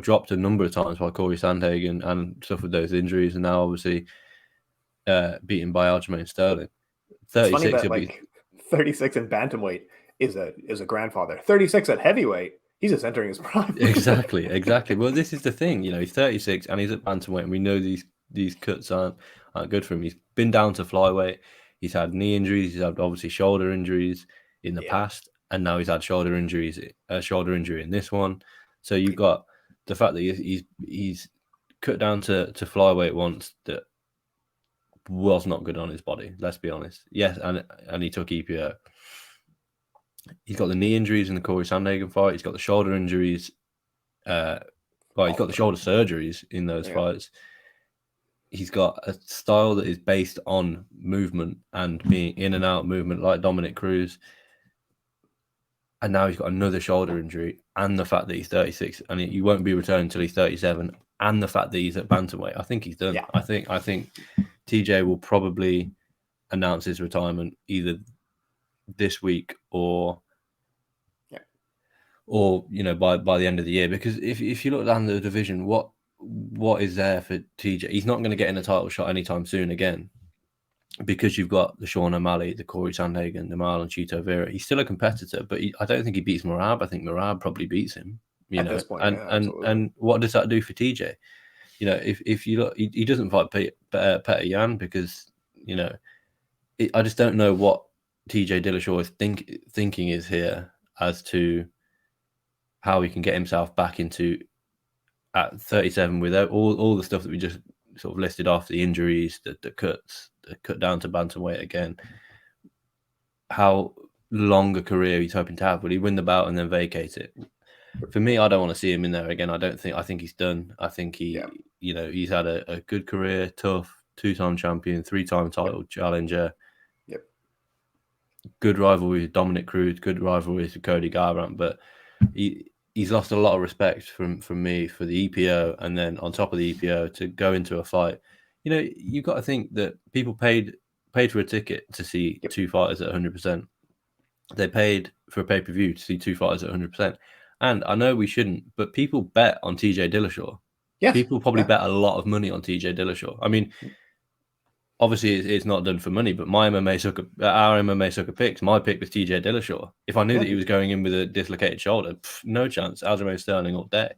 Dropped a number of times by Corey Sandhagen and suffered those injuries, and now obviously beaten by Aljamain Sterling. 36. 36 in bantamweight is a grandfather. 36 at heavyweight, he's just entering his prime. Exactly. Well, this is the thing, he's 36 and he's at bantamweight, and we know these cuts aren't good for him. He's been down to flyweight. He's had knee injuries. He's had obviously shoulder injuries in the past, and now he's had shoulder injury in this one. So you've got the fact that he's cut down to flyweight once that was not good on his body. Let's be honest. Yes, and he took EPO. He's got the knee injuries in the Corey Sandhagen fight. He's got the shoulder injuries. He's got the shoulder surgeries in those fights. He's got a style that is based on movement and being in and out movement, like Dominic Cruz. And now he's got another shoulder injury, and the fact that he's 36 and he won't be returning until he's 37, and the fact that he's at bantamweight. I think he's done. Yeah. I think TJ will probably announce his retirement either this week or by the end of the year. Because if you look down the division, what is there for TJ? He's not going to get in a title shot anytime soon again, because you've got the Sean O'Malley, the Corey Sandhagen, the Marlon Chito Vera. He's still a competitor, but I don't think he beats Merab. I think Merab probably beats him. At this point, and what does that do for TJ? If you look, he doesn't fight Petr Yan because I just don't know what TJ Dillashaw is thinking is here as to how he can get himself back into at 37 without all the stuff that we just sort of listed off, the injuries, the cuts, the cut down to bantamweight again. How long a career he's hoping to have? Will he win the bout and then vacate it? For me, I don't want to see him in there again. I think he's done. I think he's had a good career, tough, 2-time champion, 3-time title challenger. Yep. Good rivalry with Dominic Cruz, good rivalry with Cody Garbrandt, but he's lost a lot of respect from me for the EPO, and then on top of the EPO to go into a fight. You know, you've got to think that people paid for a ticket to see two fighters at 100%. They paid for a pay-per-view to see two fighters at 100%. And I know we shouldn't, but people bet on TJ Dillashaw. Yes. People probably bet a lot of money on TJ Dillashaw. I mean, obviously it's not done for money, but our MMA Sucka picks, my pick was TJ Dillashaw. If I knew that he was going in with a dislocated shoulder, no chance. Aljamain Sterling all day.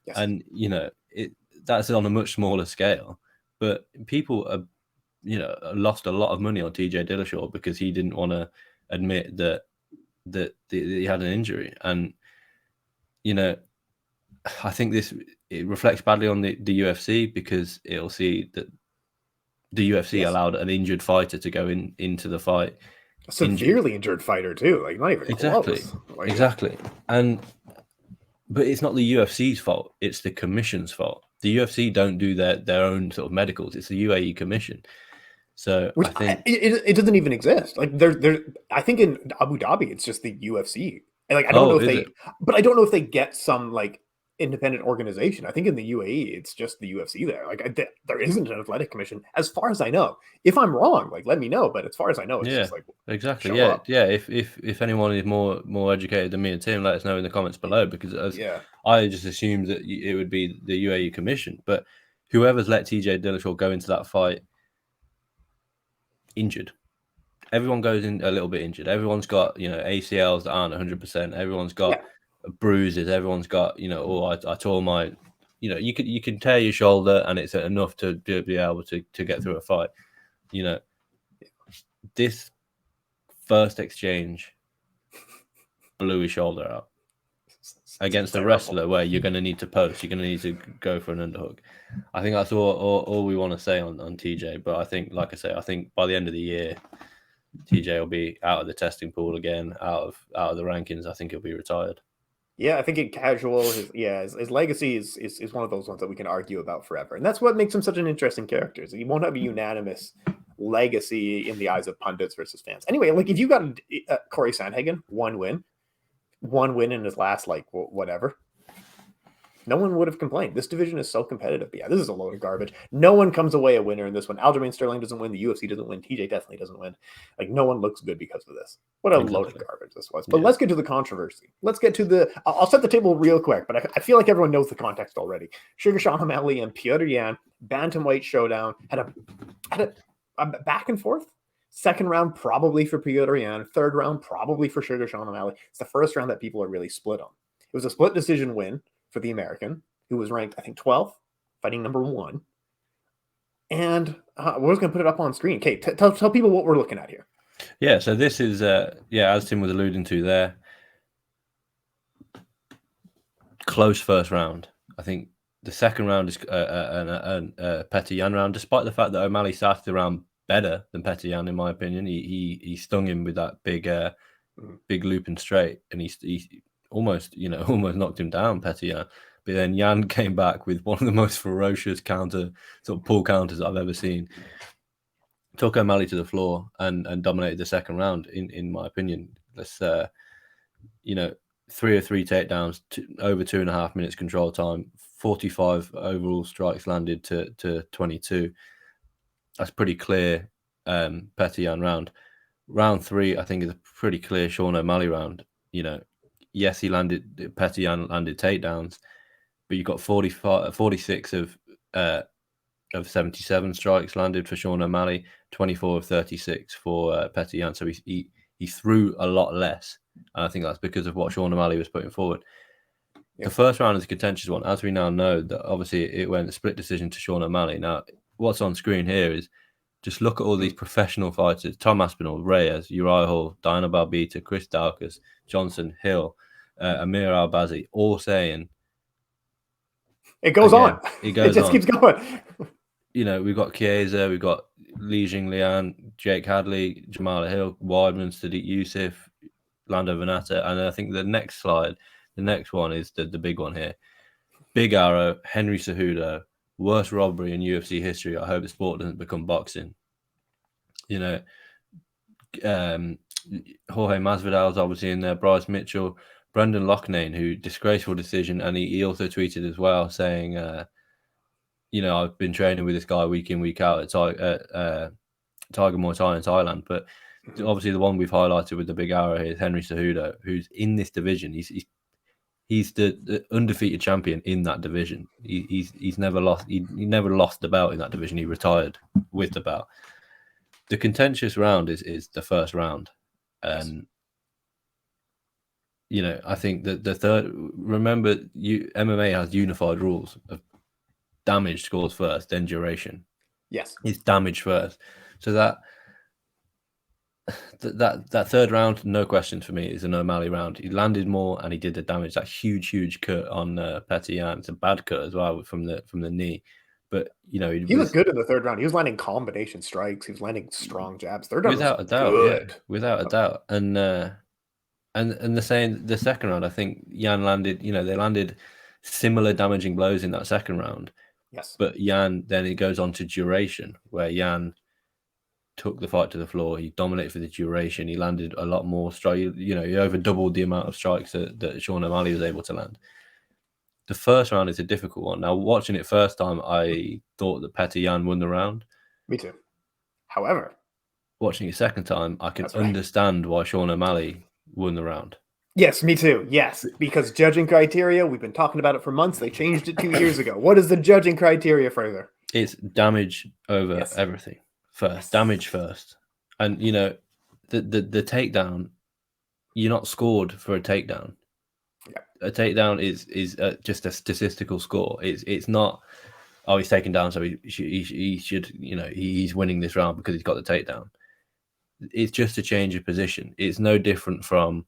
Yes. And, you know, that's on a much smaller scale. But people are, you know, lost a lot of money on TJ Dillashaw because he didn't want to admit that he had an injury. And, you know, I think it reflects badly on the UFC, because it'll see that the UFC allowed an injured fighter to go into the fight. A severely injured fighter too, like not even close. Exactly. But it's not the UFC's fault, it's the commission's fault. The UFC don't do their own sort of medicals, it's the UAE commission. So I think it doesn't even exist. Like I think in Abu Dhabi it's just the UFC. And like I don't know if they get some like independent organization. I think in the UAE it's just the UFC there. Like there isn't an athletic commission as far as I know. If I'm wrong, like let me know, but as far as I know it's just like exactly. If anyone is more educated than me and Tim, let us know in the comments below, because I just assumed that it would be the UAE commission. But whoever's let TJ Dillashaw go into that fight injured, everyone goes in a little bit injured. Everyone's got, you know, ACLs that aren't 100%. Everyone's got bruises. Everyone's got, you know, I tore my, you know, you can tear your shoulder and it's enough to be able to get through a fight. You know, this first exchange blew his shoulder out against a wrestler where you're going to need to post. You're going to need to go for an underhook. I think that's all we want to say on TJ. But I think, like I say, I think by the end of the year, TJ will be out of the testing pool again, out of the rankings. I think he'll be retired. Yeah, I think in casual, his legacy is one of those ones that we can argue about forever. And that's what makes him such an interesting character. Is he won't have a unanimous legacy in the eyes of pundits versus fans. Anyway, like if you got Corey Sandhagen, one win in his last, like, whatever, no one would have complained. This division is so competitive. But yeah, this is a load of garbage. No one comes away a winner in this one. Aljamain Sterling doesn't win. The UFC doesn't win. TJ definitely doesn't win. Like, no one looks good because of this. What a load of garbage this was. But let's get to the controversy. Let's get to I'll set the table real quick, but I feel like everyone knows the context already. Sugar Sean O'Malley and Petr Yan, bantamweight showdown, had a back and forth. Second round probably for Petr Yan. Third round probably for Sugar Sean O'Malley. It's the first round that people are really split on. It was a split decision win for the American, who was ranked, I think, 12th, fighting number 1. And we're just going to put it up on screen. Okay, tell people what we're looking at here. Yeah, so this is, as Tim was alluding to there, close first round. I think the second round is a Petr Yan round, despite the fact that O'Malley started the round better than Petr Yan, in my opinion. He stung him with that big loop and straight, and he almost knocked him down, Petr Yan. But then Yan came back with one of the most ferocious pull counters I've ever seen. Took O'Malley to the floor and dominated the second round, in my opinion. Let's 3 or 3 takedowns, over 2.5 minutes control time, 45 overall strikes landed to 22. That's pretty clear. Petr Yan round. Round 3, I think, is a pretty clear Sean O'Malley round. You know, yes, Petr Yan landed takedowns, but you got 46 of 77 strikes landed for Sean O'Malley, 24 of 36 for Petr Yan. So he threw a lot less. And I think that's because of what Sean O'Malley was putting forward. Yep. The first round is a contentious one. As we now know, that obviously it went a split decision to Sean O'Malley. Now, what's on screen here is just look at all these professional fighters: Tom Aspinall, Reyes, Uriah Hall, Diana Barbita, Chris Daukaus, Johnson, Hill, Amir Albazi, all saying... It goes on. It goes just on. Keeps going. You know, we've got Chiesa, we've got Li Jingliang, Jake Hadley, Jamal Hill, Weidman, Sadiq Youssef, Lando Venata. And I think the next one is the big one here. Big Arrow, Henry Cejudo, worst robbery in UFC history. I hope the sport doesn't become boxing. You know, Jorge Masvidal's obviously in there, Bryce Mitchell, Brendan Loughnane, who disgraceful decision, and he also tweeted as well saying, you know, I've been training with this guy week in, week out at Tiger Muay Thai in Thailand, but obviously the one we've highlighted with the big arrow here is Henry Cejudo, who's in this division. He's the undefeated champion in that division. He's never lost. He never lost the belt in that division. He retired with the belt. The contentious round is the first round, and you know, I think that the third. Remember, MMA has unified rules of damage scores first, then duration. Yes, it's damage first. So that third round, no questions for me, is an O'Malley round. He landed more and he did the damage. That huge cut on Petr Yan. It's a bad cut as well from the knee. But you know, he looked good in the third round. He was landing combination strikes. He was landing strong jabs. Third round without a doubt, good. Yeah, without a doubt. And the second round, I think Yan landed. You know, they landed similar damaging blows in that second round. Yes, but Yan then it goes on to duration, where Yan took the fight to the floor. He dominated for the duration. He landed a lot more strike. You know, he over doubled the amount of strikes that Sean O'Malley was able to land. The first round is a difficult one. Now, watching it first time, I thought that Petr Yan won the round. Me too. However, watching it second time, I can understand why Sean O'Malley won the round. Yes, me too. Yes, because judging criteria, we've been talking about it for months. They changed it 2 years ago. What is the judging criteria further? It's damage over everything first. Damage first. And, you know, the takedown, you're not scored for a takedown. A takedown is just a statistical score. It's not, oh, he's taken down, so he should, you know, he's winning this round because he's got the takedown. It's just a change of position. It's no different from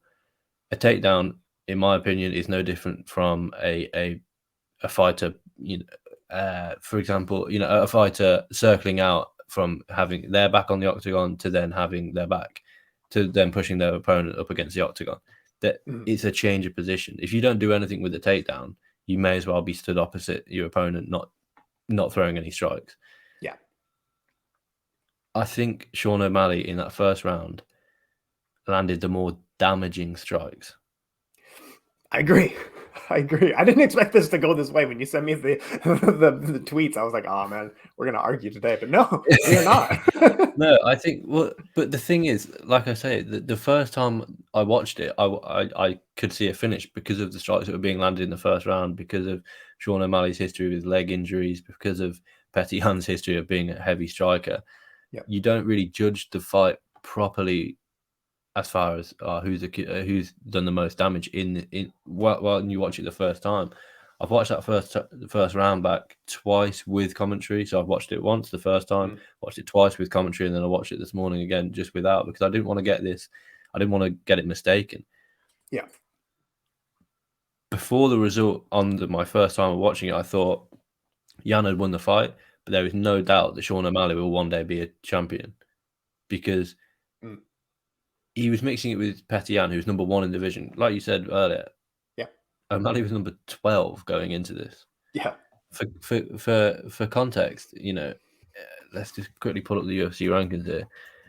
a takedown, in my opinion, is no different from a fighter, you know, for example, you know, a fighter circling out from having their back on the octagon to then having their back, to then pushing their opponent up against the octagon. That it's a change of position. If you don't do anything with the takedown, you may as well be stood opposite your opponent, not throwing any strikes. Yeah. I think Sean O'Malley in that first round landed the more damaging strikes. I agree. I didn't expect this to go this way. When you sent me the tweets, I was like, oh man, we're going to argue today. But no, we're not. No, I think, well, but the thing is, like I say, the first time I watched it, I could see a finish because of the strikes that were being landed in the first round, because of Sean O'Malley's history with leg injuries, because of Petr Yan's history of being a heavy striker. Yep. You don't really judge the fight properly as far as who's done the most damage in while you watch it the first time. I've watched that first round back twice with commentary. So I've watched it once the first time, watched it twice with commentary, and then I watched it this morning again just without, because I didn't want to get it mistaken. Yeah. Before the result on my first time of watching it, I thought Yan had won the fight, but there is no doubt that Sean O'Malley will one day be a champion, because he was mixing it with Petr Yan, who's number 1 in the division. Like you said earlier, O'Malley was number 12 going into this. Yeah. For context, you know, let's just quickly pull up the UFC rankings here.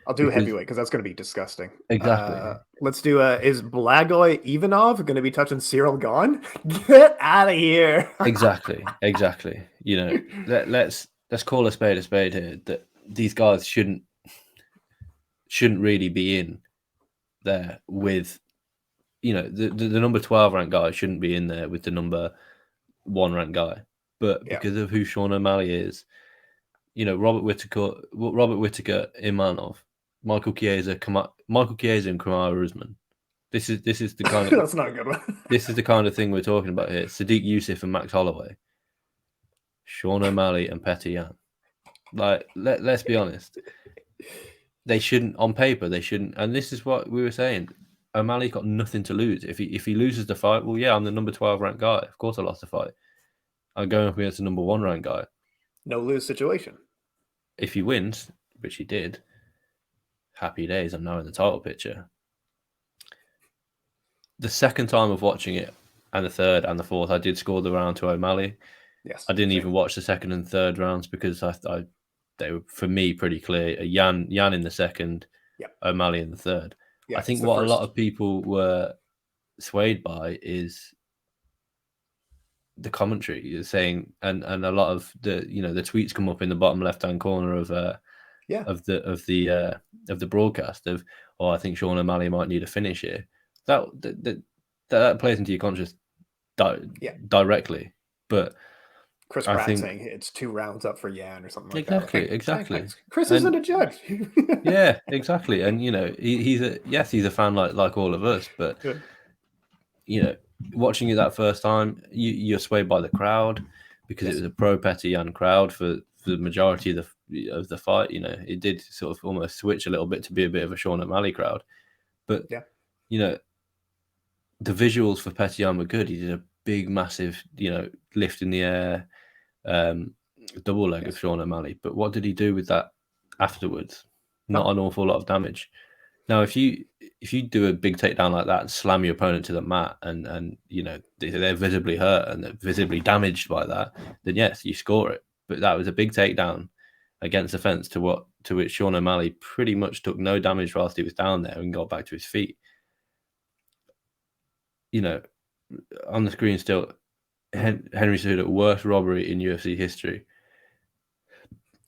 I'll do heavyweight because that's going to be disgusting. Exactly. Let's do is Blagoy Ivanov going to be touching Cyril Gahn? Get out of here. Exactly. You know, let's call a spade here. That these guys shouldn't really be in there with, you know, the number 12 ranked guy shouldn't be in there with the number 1 ranked guy. But because of who Sean O'Malley is, you know, Robert Whittaker, Imanov, Michael Chiesa, and Kamaru Usman. This is the kind of that's not a good one. This is the kind of thing we're talking about here. Sadiq Youssef and Max Holloway, Sean O'Malley and Petr Yan. Like, let's be honest. They shouldn't, on paper, they shouldn't. And this is what we were saying. O'Malley got nothing to lose. If he loses the fight, well, yeah, I'm the number 12 ranked guy. Of course I lost the fight. I'm going up against the number 1 ranked guy. No lose situation. If he wins, which he did, happy days, I'm now in the title picture. The second time of watching it, and the third and the fourth, I did score the round to O'Malley. Yes. I didn't same. even watch the second and third rounds because they were, for me, pretty clear. Yan in the second, Yep. O'Malley in the third. Yeah, I think what a lot of people were swayed by is the commentary. You're saying, and a lot of the the tweets come up in the bottom left hand corner of the broadcast of, I think Sean O'Malley might need a finish here. That plays into your conscience directly, but Chris Pratt saying it's 2 rounds up for Yan or something like that. Exactly. Chris isn't a judge. Yeah, exactly. And he's a fan like all of us, but watching it that first time, you're swayed by the crowd because it was a pro Petr Yan crowd for the majority of the fight. It did sort of almost switch a little bit to be a bit of a Sean O'Malley crowd, but the visuals for Petr Yan were good. He did a big, massive, lift in the air, double leg of Sean O'Malley. But what did he do with that afterwards? Not an awful lot of damage. Now, if you do a big takedown like that and slam your opponent to the mat, and they're visibly hurt and they're visibly damaged by that, then yes, you score it. But that was a big takedown against the fence to which Sean O'Malley pretty much took no damage whilst he was down there and got back to his feet. On the screen still, Henry Cejudo, worst robbery in UFC history.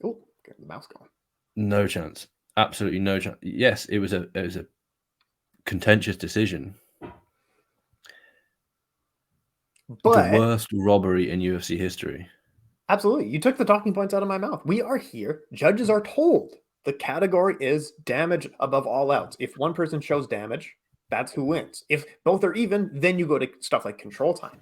Oh, get the mouse going. No chance. Absolutely no chance. Yes, it was a contentious decision. But the worst robbery in UFC history. Absolutely. You took the talking points out of my mouth. We are here. Judges are told the category is damage above all else. If one person shows damage, that's who wins. If both are even, then you go to stuff like control time.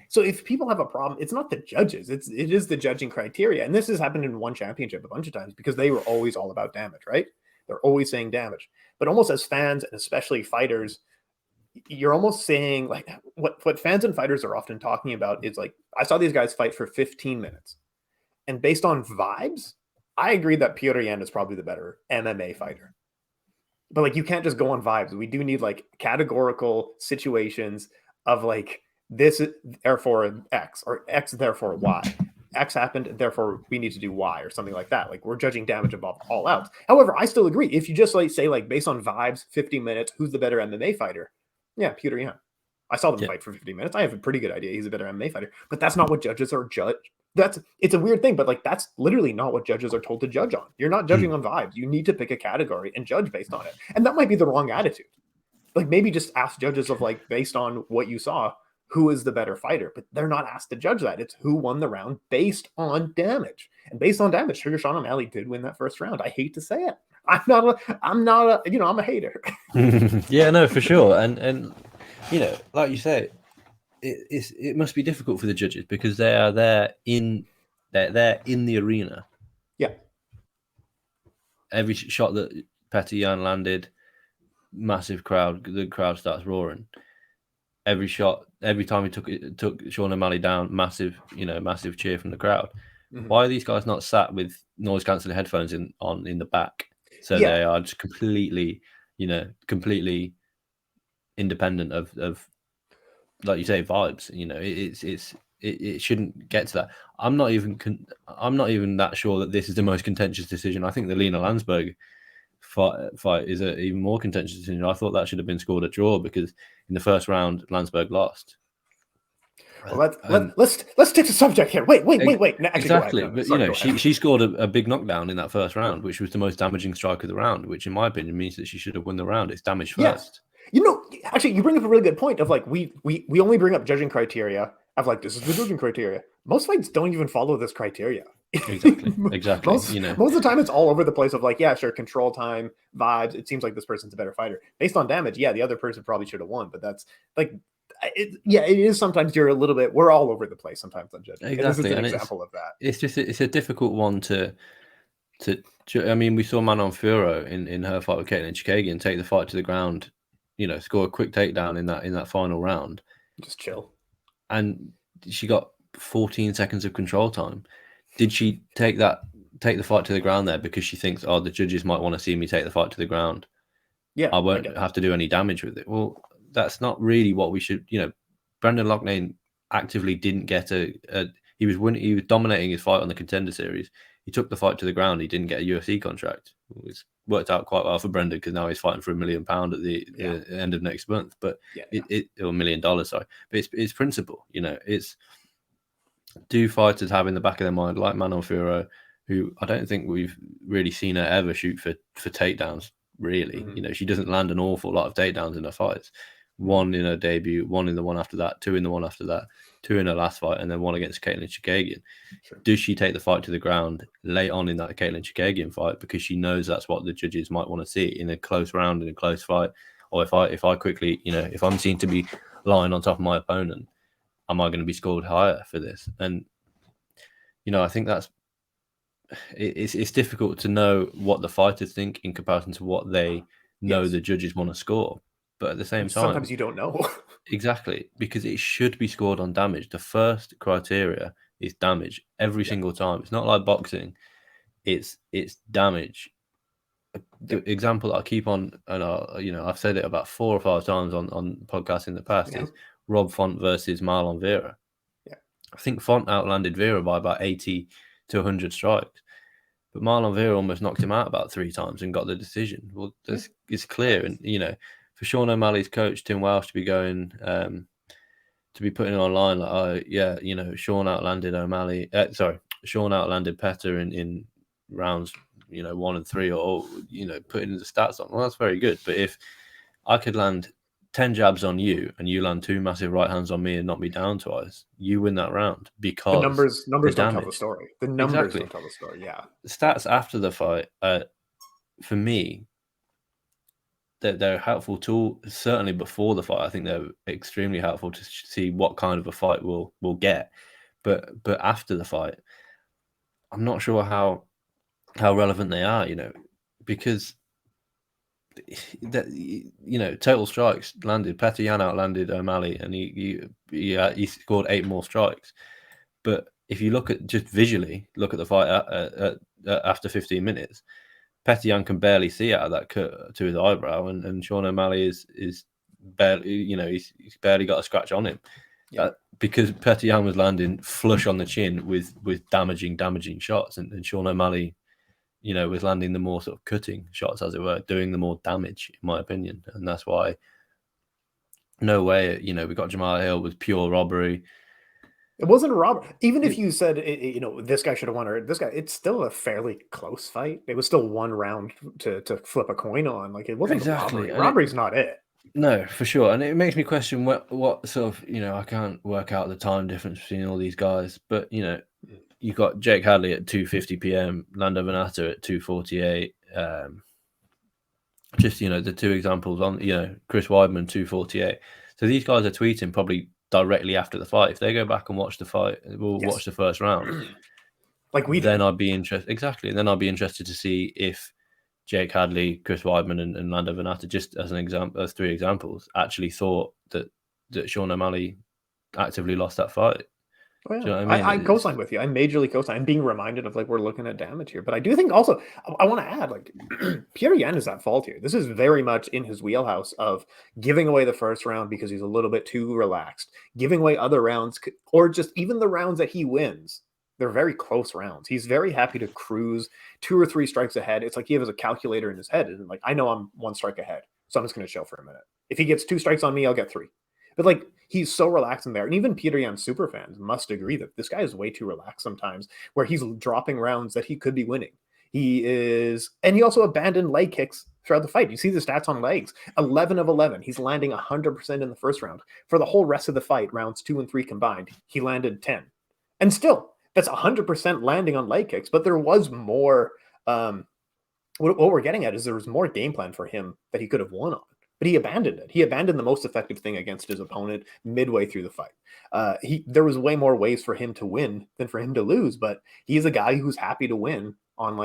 So if people have a problem, it's not the judges. It is the judging criteria. And this has happened in one championship a bunch of times because they were always all about damage, right? They're always saying damage. But almost as fans, and especially fighters, you're almost saying like what fans and fighters are often talking about is like, I saw these guys fight for 15 minutes. And based on vibes, I agree that Petr Yan is probably the better MMA fighter. But like, you can't just go on vibes. We do need like categorical situations of like, this therefore X, or X therefore Y. X happened, therefore we need to do Y, or something like that. Like, we're judging damage above all else. However, I still agree. If you just like say like based on vibes, 50 minutes, who's the better MMA fighter? Yeah, Petr Yan. I saw them fight for 50 minutes. I have a pretty good idea he's a better MMA fighter. But that's not what judges are judged. It's a weird thing, but like that's literally not what judges are told to judge on. You're not judging on vibes. You need to pick a category and judge based on it. And that might be the wrong attitude. Like, maybe just ask judges of like, based on what you saw, who is the better fighter? But they're not asked to judge that. It's who won the round based on damage. And based on damage, Sean O'Malley did win that first round. I hate to say it. I'm a hater. Yeah, no, for sure. And like you say, it must be difficult for the judges because they're there in the arena. Yeah. Every shot that Petr Yan landed, massive crowd. The crowd starts roaring. Every shot, every time he took Sean O'Malley down, massive cheer from the crowd. Mm-hmm. Why are these guys not sat with noise cancelling headphones in the back? So they are just completely independent of like you say, vibes. It shouldn't get to that. I'm not even that sure that this is the most contentious decision. I think the Lena Landsberg fight is an even more contentious decision. I thought that should have been scored a draw because in the first round, Landsberg lost. Well, let's stick to subject here. Wait. Actually, exactly, but she scored a big knockdown in that first round, which was the most damaging strike of the round, which in my opinion means that she should have won the round. It's damage first. Actually, you bring up a really good point of like we only bring up judging criteria of like, this is the judging criteria. Most fights don't even follow this criteria. Exactly. Most of the time it's all over the place of like, yeah, sure, control time, vibes. It seems like this person's a better fighter. Based on damage, yeah, the other person probably should have won, but that's like, it is sometimes we're all over the place sometimes on judging. Exactly. This is an example of that. It's a difficult one to I mean, we saw Manon Fiorot in her fight with Caitlin Chikagian take the fight to the ground, score a quick takedown in that final round. Just chill. And she got 14 seconds of control time. Did she take the fight to the ground there because she thinks, the judges might want to see me take the fight to the ground? Yeah, I won't have to do any damage with it. Well, that's not really what we should. Brendan Loughnane actively didn't get he He was winning. He was dominating his fight on the Contender Series. He took the fight to the ground. He didn't get a UFC contract. It's worked out quite well for Brendan because now he's fighting for $1 million at the end of next month. But or $1 million, sorry. But it's principle. It's do fighters have in the back of their mind, like Manon Fiorot, who I don't think we've really seen her ever shoot for takedowns. Really, she doesn't land an awful lot of takedowns in her fights. One in her debut, one in the one after that, two in the one after that, two in her last fight, and then one against Caitlin Chikagian. Sure. Does she take the fight to the ground late on in that Caitlin Chikagian fight because she knows that's what the judges might want to see in a close round, in a close fight? Or if I quickly, if I'm seen to be lying on top of my opponent, am I going to be scored higher for this? And, I think it's difficult to know what the fighters think in comparison to what they know the judges want to score. But at the same time, sometimes you don't know. Exactly, because it should be scored on damage. The first criteria is damage every single time. It's not like boxing. It's damage. The example that I keep on, and I've said it about 4 or 5 times on podcasts in the past, is Rob Font versus Marlon Vera. Yeah. I think Font outlanded Vera by about 80 to 100 strikes. But Marlon Vera almost knocked him out about 3 times and got the decision. Well, it's clear. And, for Sean O'Malley's coach, Tim Welsh, to be going, to be putting online like, Sean outlanded Petr in rounds, 1 and 3 or, putting the stats on. Well, that's very good. But if I could land 10 jabs on you and you land 2 massive right hands on me and knock me down twice, you win that round because the numbers don't tell the story. The numbers don't tell the story. Yeah. The stats after the fight, for me, they're a helpful tool. Certainly before the fight, I think they're extremely helpful to see what kind of a fight we'll get. But after the fight, I'm not sure how relevant they are. Because total strikes landed. Petr Yan outlanded O'Malley, and he scored 8 more strikes. But if you look at just visually, look at the fight after 15 minutes. Petr Yan can barely see out of that cut to his eyebrow, and Sean O'Malley is barely, he's barely got a scratch on him, because Petr Yan was landing flush on the chin with damaging shots, and Sean O'Malley, was landing the more sort of cutting shots, as it were, doing the more damage, in my opinion, and that's why. No way, we got Jamal Hill with pure robbery. It wasn't a robbery. Even if you said, this guy should have won or this guy, it's still a fairly close fight. It was still 1 round to flip a coin on. Like, it wasn't a robbery. Robbery's not it. No, for sure. And it makes me question what sort of, I can't work out the time difference between all these guys. But, you got Jake Hadley at 2:50 p.m., Lando Venata at 2:48. Just, the 2 examples on, Chris Weidman, 2:48. So these guys are tweeting probably directly after the fight. If they go back and watch the fight, watch the first round. Like then I'd be interested. Exactly. And then I'd be interested to see if Jake Hadley, Chris Weidman, and Lando Venata, just as an example, as 3 examples, actually thought that Sean O'Malley actively lost that fight. Oh, yeah. Do you know what I mean? I co-sign with you. I majorly co-sign. I'm being reminded of we're looking at damage here, but I do think also I want to add Petr Yan is at fault here. This is very much in his wheelhouse of giving away the first round because he's a little bit too relaxed, giving away other rounds, or just even the rounds that he wins. They're very close rounds. He's very happy to cruise 2 or 3 strikes ahead. It's like he has a calculator in his head, and I know I'm 1 strike ahead, so I'm just going to chill for a minute. If he gets 2 strikes on me, I'll get 3. But he's so relaxed in there. And even Petr Yan super fans must agree that this guy is way too relaxed sometimes, where he's dropping rounds that he could be winning. And he also abandoned leg kicks throughout the fight. You see the stats on legs, 11 of 11. He's landing 100% in the first round. For the whole rest of the fight, rounds 2 and 3 combined, he landed 10. And still, that's 100% landing on leg kicks. But there was more, what we're getting at is there was more game plan for him that he could have won on. But he abandoned it. He abandoned the most effective thing against his opponent midway through the fight. There was way more ways for him to win than for him to lose, but he's a guy who's happy to win on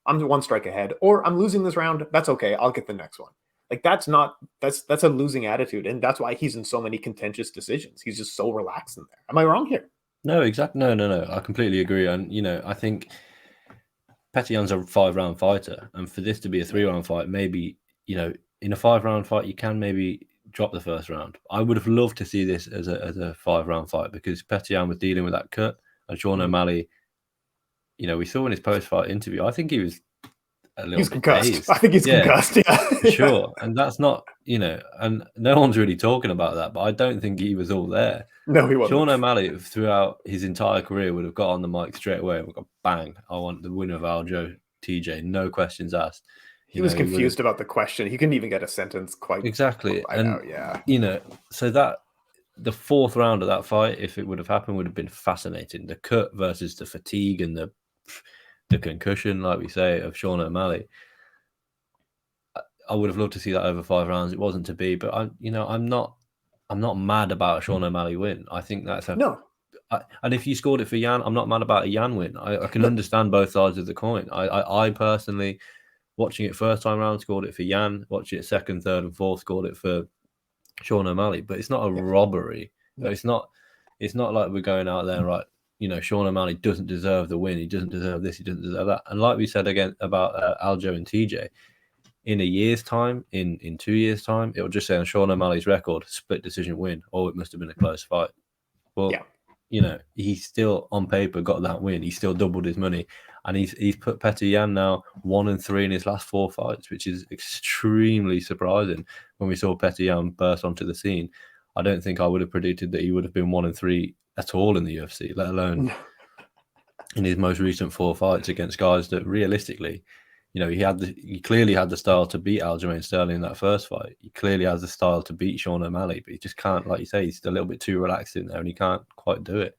I'm 1 strike ahead, or I'm losing this round. That's okay. I'll get the next one. That's a losing attitude, and that's why he's in so many contentious decisions. He's just so relaxed in there. Am I wrong here? No, exactly. No. I completely agree. And I think Petr Yan's a 5-round fighter, and for this to be a 3-round fight, maybe in a 5-round fight, you can maybe drop the first round. I would have loved to see this as a 5-round fight because Petr Yan was dealing with that cut And Sean O'Malley, you know, we saw in his post-fight interview, I think he was a little bit concussed. dazed. I think he's concussed. Yeah, for sure. And that's not, you know, and no one's really talking about that, but I don't think he was all there. No, he wasn't. Sean O'Malley, throughout his entire career, would have got on the mic straight away and would go, bang, I want the winner of Aljo TJ, no questions asked. He was confused about the question. He couldn't even get a sentence quite exactly. And out. Yeah, you know, so that the fourth round of that fight, if it would have happened, would have been fascinating. The cut versus the fatigue and the concussion, like we say, of Sean O'Malley. I would have loved to see that over 5 rounds. It wasn't to be, but I'm not mad about a Sean O'Malley win. I think that's and if you scored it for Yan, I'm not mad about a Yan win. I can understand both sides of the coin. I personally, watching it first time round, scored it for Yan. Watching it second, third, and fourth, scored it for Sean O'Malley. But it's not a robbery. No. It's not like we're going out there, right? You know, Sean O'Malley doesn't deserve the win. He doesn't deserve this. He doesn't deserve that. And like we said again about Aljo and TJ, in a year's time, in 2 years' time, it'll just say on Sean O'Malley's record, split decision win. Oh, it must have been a close fight. Well, you know, he's still on paper got that win. He still doubled his money, and he's put Petr Yan now 1-3 in his last 4 fights, which is extremely surprising. When we saw Petr Yan burst onto the scene, I don't think I would have predicted that he would have been 1-3 at all in the UFC, let alone in his most recent 4 fights against guys that realistically, you know, he clearly had the style to beat Aljamain Sterling in that first fight. He clearly has the style to beat Sean O'Malley, but he just can't, like you say, he's a little bit too relaxed in there and he can't quite do it.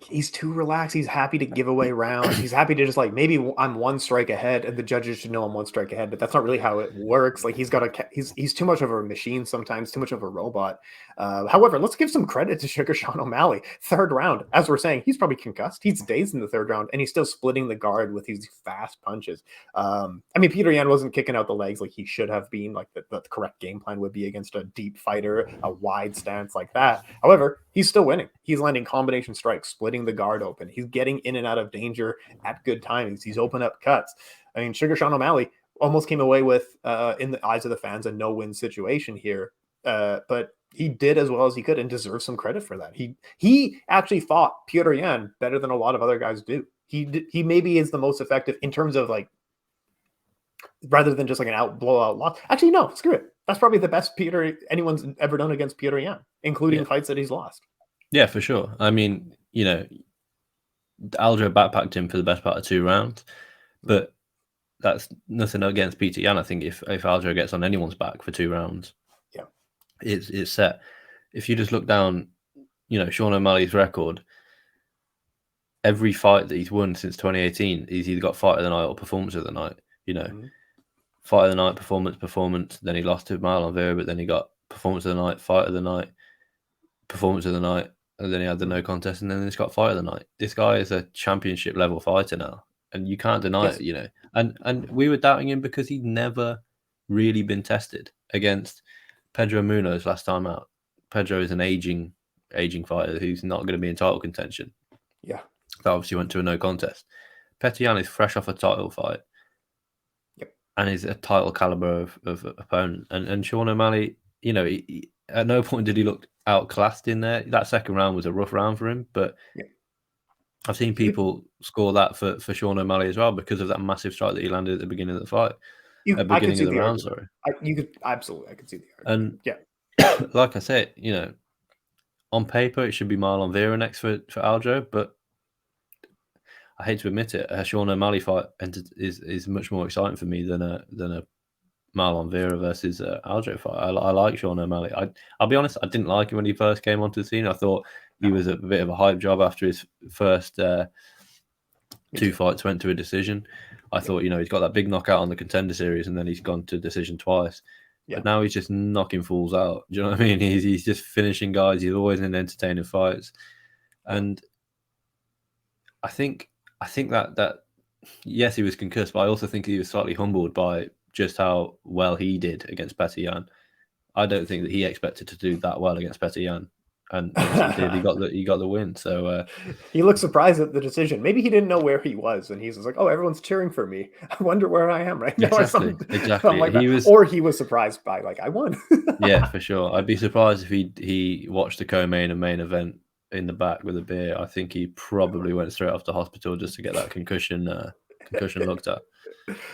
He's too relaxed. He's happy to give away rounds. He's happy to just like, maybe I'm 1 strike ahead and the judges should know I'm 1 strike ahead, but that's not really how it works. Like he's too much of a machine sometimes, too much of a robot. However, let's give some credit to Sugar Sean O'Malley. 3rd round, as we're saying, he's probably concussed. He's dazed in the 3rd round and he's still splitting the guard with these fast punches. I mean, Petr Yan wasn't kicking out the legs like he should have been, like the correct game plan would be against a deep fighter, a wide stance like that. However, he's still winning. He's landing combination strikes, splitting the guard open. He's getting in and out of danger at good timings. He's open up cuts. I mean, Sugar Sean O'Malley almost came away with, in the eyes of the fans, a no-win situation here. But he did as well as he could and deserves some credit for that. He actually fought Petr Yan better than a lot of other guys do. He maybe is the most effective in terms of like, rather than just like an blowout loss. Actually, no, screw it. That's probably the best anyone's ever done against Petr Yan, including fights that he's lost. Yeah, for sure. I mean, you know, Aljo backpacked him for the best part of 2 rounds, but that's nothing against Petr Yan. I think if Aljo gets on anyone's back for 2 rounds, it's set. If you just look down, you know, Sean O'Malley's record, every fight that he's won since 2018, he's either got fight of the night or performance of the night. You know, fight of the night, performance. Then he lost to Makhachev, but then he got performance of the night, fight of the night, performance of the night, and then he had the no contest, and then he's got fight of the night. This guy is a championship level fighter now, and you can't deny it. You know, and we were doubting him because he'd never really been tested against Pedro Munoz last time out. Pedro is an aging fighter who's not going to be in title contention. Yeah, that obviously went to a no contest. Petr Yan is fresh off a title fight. And is a title caliber of opponent. And Sean O'Malley, you know, he, at no point did he look outclassed in there. That 2nd round was a rough round for him, but I've seen people score that for Sean O'Malley as well because of that massive strike that he landed at the beginning of the fight. Beginning of the round, sorry. I could see the argument. And like I said, you know, on paper it should be Marlon Vera next for Aljo, but I hate to admit it, a Sean O'Malley fight is much more exciting for me than a Marlon Vera versus Aljo fight. I like Sean O'Malley. I'll be honest, I didn't like him when he first came onto the scene. I thought he was a bit of a hype job after his first 2 fights went to a decision. I thought, you know, he's got that big knockout on the Contender Series and then he's gone to decision twice. Yeah. But now he's just knocking fools out. Do you know what I mean? He's just finishing guys. He's always in entertaining fights. And I think that yes, he was concussed, but I also think he was slightly humbled by just how well he did against Petr Yan. I don't think that he expected to do that well against Petr Yan, and he did. He got the win. So he looked surprised at the decision. Maybe he didn't know where he was, and he's just like, "Oh, everyone's cheering for me. I wonder where I am right now." Exactly. Like he was surprised by like I won. Yeah, for sure. I'd be surprised if he watched the co-main and main event in the back with a beer, I think he probably went straight off to hospital just to get that concussion looked at.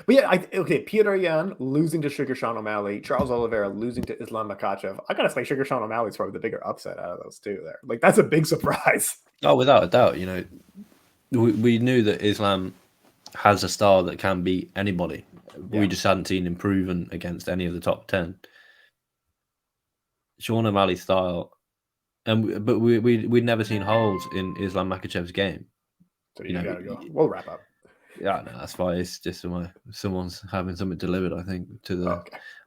But yeah, Petr Yan losing to Sugar Sean O'Malley, Charles Oliveira losing to Islam Makhachev. I gotta say, Sugar Sean O'Malley's probably the bigger upset out of those two there. Like, that's a big surprise. Oh, without a doubt. We knew that Islam has a style that can beat anybody. Yeah. We just hadn't seen him proven against any of the top 10. Sean O'Malley's style, but we'd never seen holes in Islam Makhachev's game. So you gotta go. We'll wrap up. Yeah, no, that's fine. It's just someone's having something delivered, I think,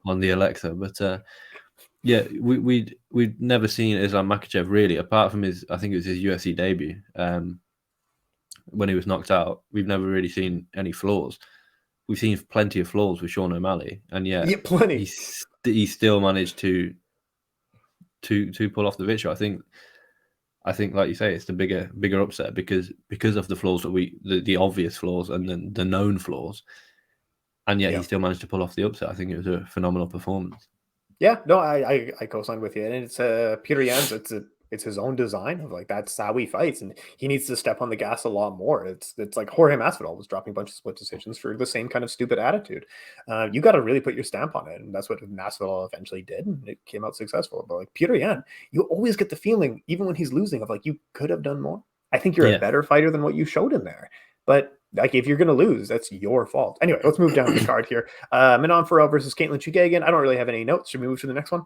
on the Alexa. But yeah, we'd never seen Islam Makhachev really, apart from I think it was his UFC debut. When he was knocked out, we've never really seen any flaws. We've seen plenty of flaws with Sean O'Malley, and yeah, plenty. He still managed to pull off the victory. I think, like you say, it's the bigger upset because of the flaws that the obvious flaws and then the known flaws, and yet he still managed to pull off the upset. I think it was a phenomenal performance. Yeah, no, I co-signed with you, and it's Petr Yan. It's his own design of like that's how he fights, and he needs to step on the gas a lot more. It's like Jorge Masvidal was dropping a bunch of split decisions for the same kind of stupid attitude. You got to really put your stamp on it, and that's what Masvidal eventually did, and it came out successful. But like Petr Yan, you always get the feeling, even when he's losing, of like you could have done more. I think you're a better fighter than what you showed in there, but like if you're going to lose, that's your fault. Anyway, let's move down the card here. Manon Farrell versus Caitlin Chukagian. I don't really have any notes. Should we move to the next one?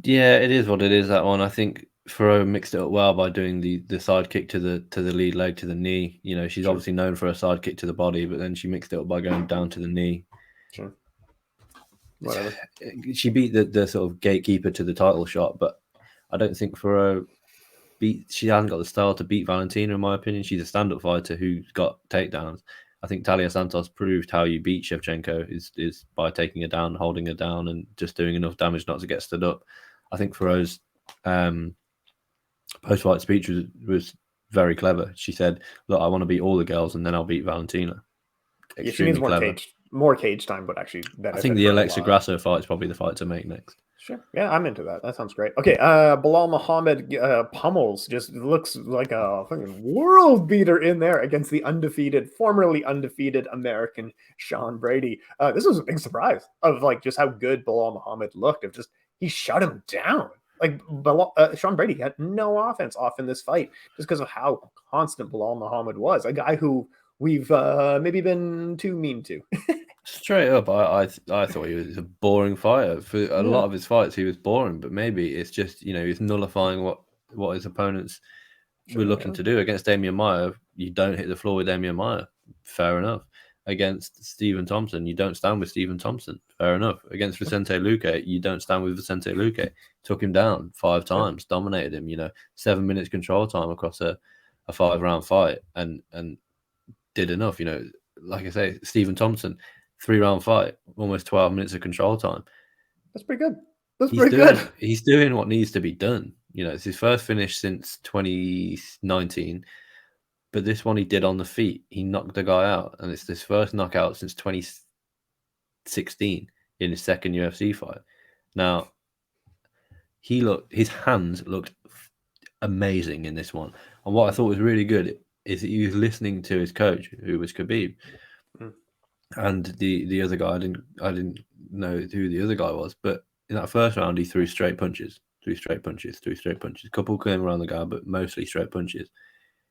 Yeah, it is what it is, that one. I think Farrell mixed it up well by doing the side kick to the lead leg to the knee. She's obviously known for a side kick to the body, but then she mixed it up by going down to the knee. Sure. Whatever. She beat the sort of gatekeeper to the title shot, but I don't think Farrell she hasn't got the style to beat Valentina, in my opinion. She's a stand-up fighter who's got takedowns. I think Talia Santos proved how you beat Shevchenko is by taking her down, holding her down, and just doing enough damage not to get stood up. I think Farrell's post-fight speech was very clever. She said, "Look, I want to beat all the girls, and then I'll beat Valentina." She means more cage time, but actually I think the Alexa Grasso fight is probably the fight to make next. Sure. Yeah, I'm into that. That sounds great. Okay, Belal Muhammad pummels, just looks like a fucking world beater in there against the formerly undefeated American Sean Brady. This was a big surprise of like just how good Belal Muhammad looked. Of just he shut him down. Like Sean Brady had no offense off in this fight just because of how constant Belal Muhammad was. A guy who we've maybe been too mean to. Straight up, I thought he was a boring fighter. For a lot of his fights, he was boring. But maybe it's just he's nullifying what his opponents were looking to do. Against Damian Maia, you don't hit the floor with Damian Maia. Fair enough. Against Stephen Thompson, you don't stand with Stephen Thompson. Fair enough. Against Vicente Luque, you don't stand with Vicente Luque. Took him down 5 times, dominated him. 7 minutes control time across a 5-round fight, and did enough. Like I say, Stephen Thompson. 3-round fight, almost 12 minutes of control time. That's pretty good. Good. He's doing what needs to be done. It's his first finish since 2019, but this one he did on the feet. He knocked the guy out, and it's his first knockout since 2016 in his second UFC fight. Now, his hands looked amazing in this one. And what I thought was really good is that he was listening to his coach, who was Khabib. And the other guy, I didn't know who the other guy was, but in that first round he threw straight punches. A couple came around the guy, but mostly straight punches.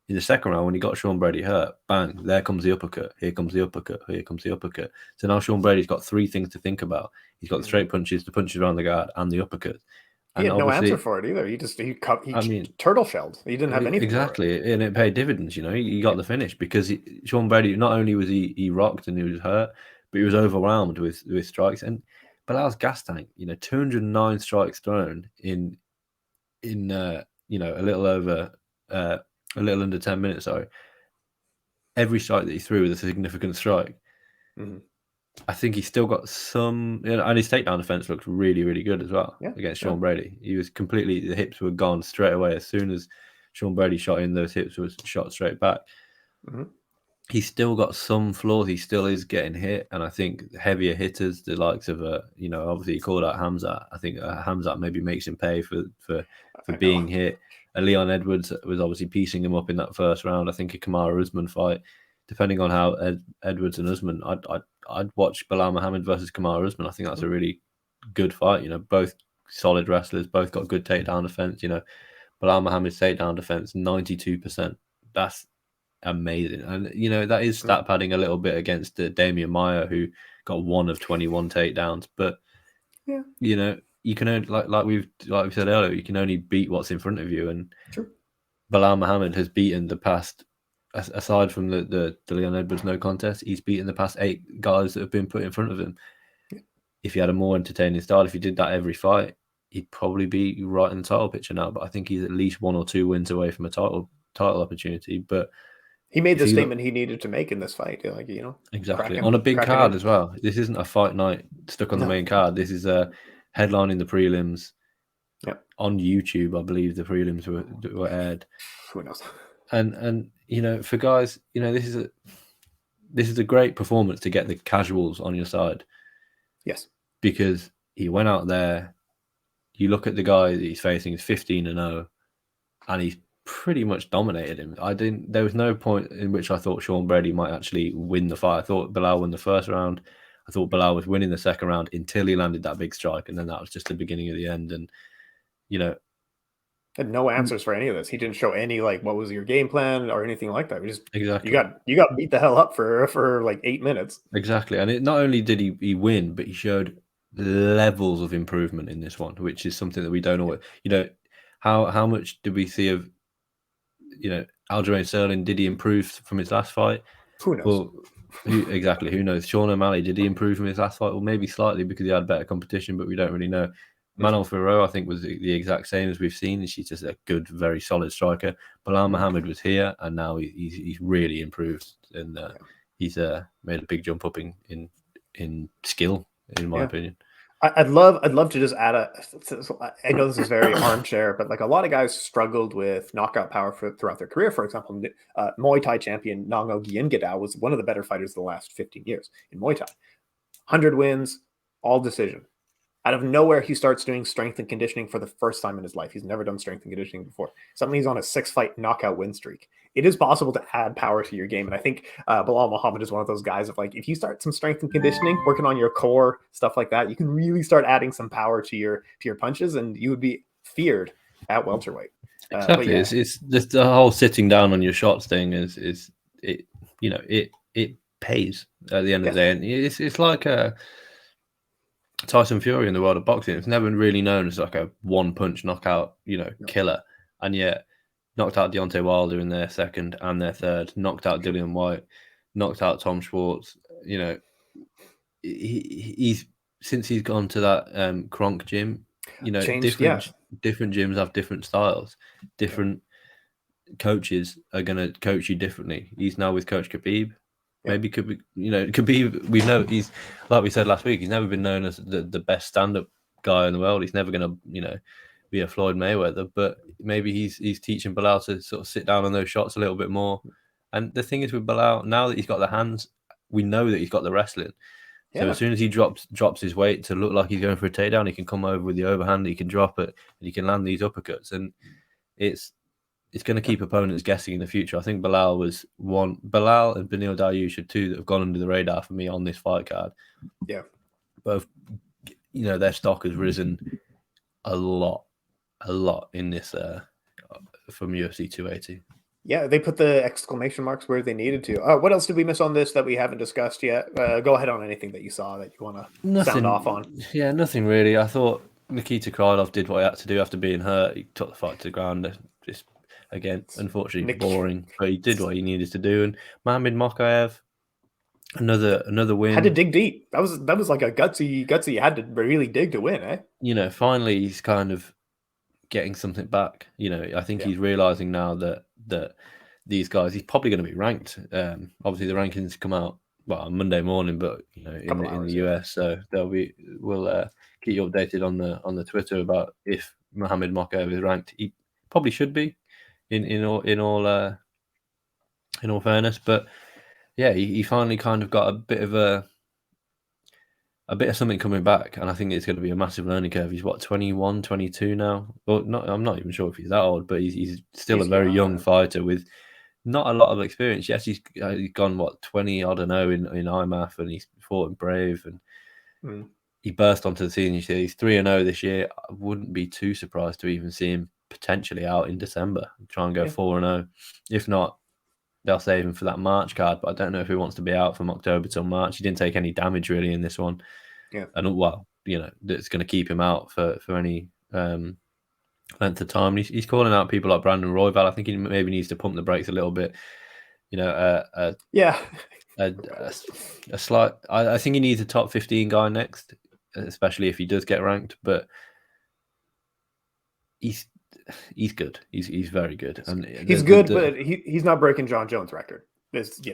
In the second round, when he got Sean Brady hurt, bang, there comes the uppercut. Here comes the uppercut. Here comes the uppercut. So now Sean Brady's got 3 things to think about. He's got the straight punches, the punches around the guard, and the uppercut. He had no answer for it either. He turtle shelled. He didn't have anything. Exactly, and it paid dividends. He got the finish because Sean Brady, not only was he rocked and he was hurt, but he was overwhelmed with strikes. And Belal's gas tank, 209 strikes thrown in a little under 10 minutes. Sorry, every strike that he threw was a significant strike. Mm-hmm. I think he's still got some, and his takedown defense looked really, really good as well against Sean Brady. He was the hips were gone straight away. As soon as Sean Brady shot in, those hips was shot straight back. Mm-hmm. He's still got some flaws. He still is getting hit. And I think heavier hitters, the likes of, obviously you called out Hamzat. I think Hamzat maybe makes him pay for being hit. Leon Edwards was obviously piecing him up in that first round. I think a Kamaru Usman fight, depending on how Edwards and Usman, I'd watch Belal Muhammad versus Kamaru Usman. I think that's a really good fight. Both solid wrestlers, both got good takedown defense. Belal Muhammad's takedown defense 92%. That's amazing, and that is stat padding a little bit against Damian Maia, who got 1 of 21 takedowns. But you can only, like we said earlier, you can only beat what's in front of you. And Belal Muhammad has beaten the past, aside from the Leon Edwards no contest, he's beaten the past 8 guys that have been put in front of him. If he had a more entertaining style, if he did that every fight, he'd probably be right in the title picture now. But I think he's at least 1 or 2 wins away from a title opportunity. But he made the statement he needed to make in this fight, exactly on a big card as well. This isn't a fight night stuck on the main card. This is a headlining the prelims. On YouTube, I believe the prelims were aired. Who knows? And for guys, this is a great performance to get the casuals on your side. Yes, because he went out there. You look at the guy that he's facing is 15-0, and he's pretty much dominated him. There was no point in which I thought Sean Brady might actually win the fight. I thought Belal won the first round. I thought Belal was winning the second round until he landed that big strike, and then that was just the beginning of the end. And had no answers for any of this. He didn't show any what was your game plan or anything like that. We just exactly you got beat the hell up for like 8 minutes. Exactly, and not only did he win, but he showed levels of improvement in this one, which is something that we don't always. How much did we see of Aljamain Sterling? Did he improve from his last fight? Who knows? Well, who knows? Sean O'Malley, did he improve from his last fight? Well, maybe slightly because he had better competition, but we don't really know. Manuel Ferrero, I think, was the exact same as we've seen. She's just a good, very solid striker. Belal Muhammad was here, and now he's really improved, and he's made a big jump up in skill, in my opinion. I'd love to just add I know this is very armchair, but a lot of guys struggled with knockout power throughout their career. For example, Muay Thai champion Nango Gyengadao was one of the better fighters of the last 15 years in Muay Thai. 100 wins, all decision. Out of nowhere, he starts doing strength and conditioning for the first time in his life. He's never done strength and conditioning before. Suddenly he's on a 6-fight knockout win streak. It is possible to add power to your game. And I think Belal Muhammad is one of those guys of if you start some strength and conditioning, working on your core, stuff like that, you can really start adding some power to your punches, and you would be feared at welterweight. Exactly. It's just the whole sitting down on your shots thing it pays at the end of the day. And it's like a Tyson Fury in the world of boxing. It's never really known as a one-punch knockout, killer. And yet, knocked out Deontay Wilder in their second and their third, knocked out Dillian White, knocked out Tom Schwartz. He's since he's gone to that Kronk gym, different gyms have different styles. Different coaches are going to coach you differently. He's now with Coach Khabib. Maybe Khabib, we know he's, like we said last week, he's never been known as the best stand-up guy in the world. He's never going to, be a Floyd Mayweather, but maybe he's teaching Belal to sort of sit down on those shots a little bit more. And the thing is with Belal, now that he's got the hands, we know that he's got the wrestling. So as soon as he drops his weight to look like he's going for a takedown, he can come over with the overhand, he can drop it, and he can land these uppercuts. And it's going to keep opponents guessing in the future. I think Belal was one. Belal and Beneil Dariush are 2 that have gone under the radar for me on this fight card. Yeah. Both, their stock has risen a lot in this from UFC 280. Yeah, they put the exclamation marks where they needed to. What else did we miss on this that we haven't discussed yet? Go ahead on anything that you saw that you want to sound off on. Yeah, nothing really. I thought Nikita Krylov did what he had to do after being hurt. He took the fight to the ground. Just, again, unfortunately, boring. But he did what he needed to do. And Mohamed Makhachev, another win. Had to dig deep. That was like a gutsy. Had to really dig to win, eh? Finally he's kind of getting something back. I think he's realizing now that these guys, he's probably going to be ranked. Obviously, the rankings come out on Monday morning, but in the US, so we'll keep you updated on the Twitter about if Mohamed Makhachev is ranked. He probably should be, in all fairness. But yeah, he finally kind of got a bit of a bit of something coming back, and I think it's going to be a massive learning curve. He's, what, 21, 22 now? Well, I'm not even sure if he's that old, but he's still a very young fighter with not a lot of experience. Yes, he's gone, what, 20, I don't know, in IMAF, and he's fought in Brave, and he burst onto the scene. He's 3-0 this year. I wouldn't be too surprised to even see him potentially out in December, try and go 4-0. If not, they'll save him for that March card, but I don't know if he wants to be out from October till March. He didn't take any damage really in this one. Yeah. And, well, it's going to keep him out for any length of time. He's calling out people like Brandon Royval. I think he maybe needs to pump the brakes a little bit. A slight. I think he needs a top 15 guy next, especially if he does get ranked. But he's good. He's very good, and he's good. But he's not breaking John Jones' record.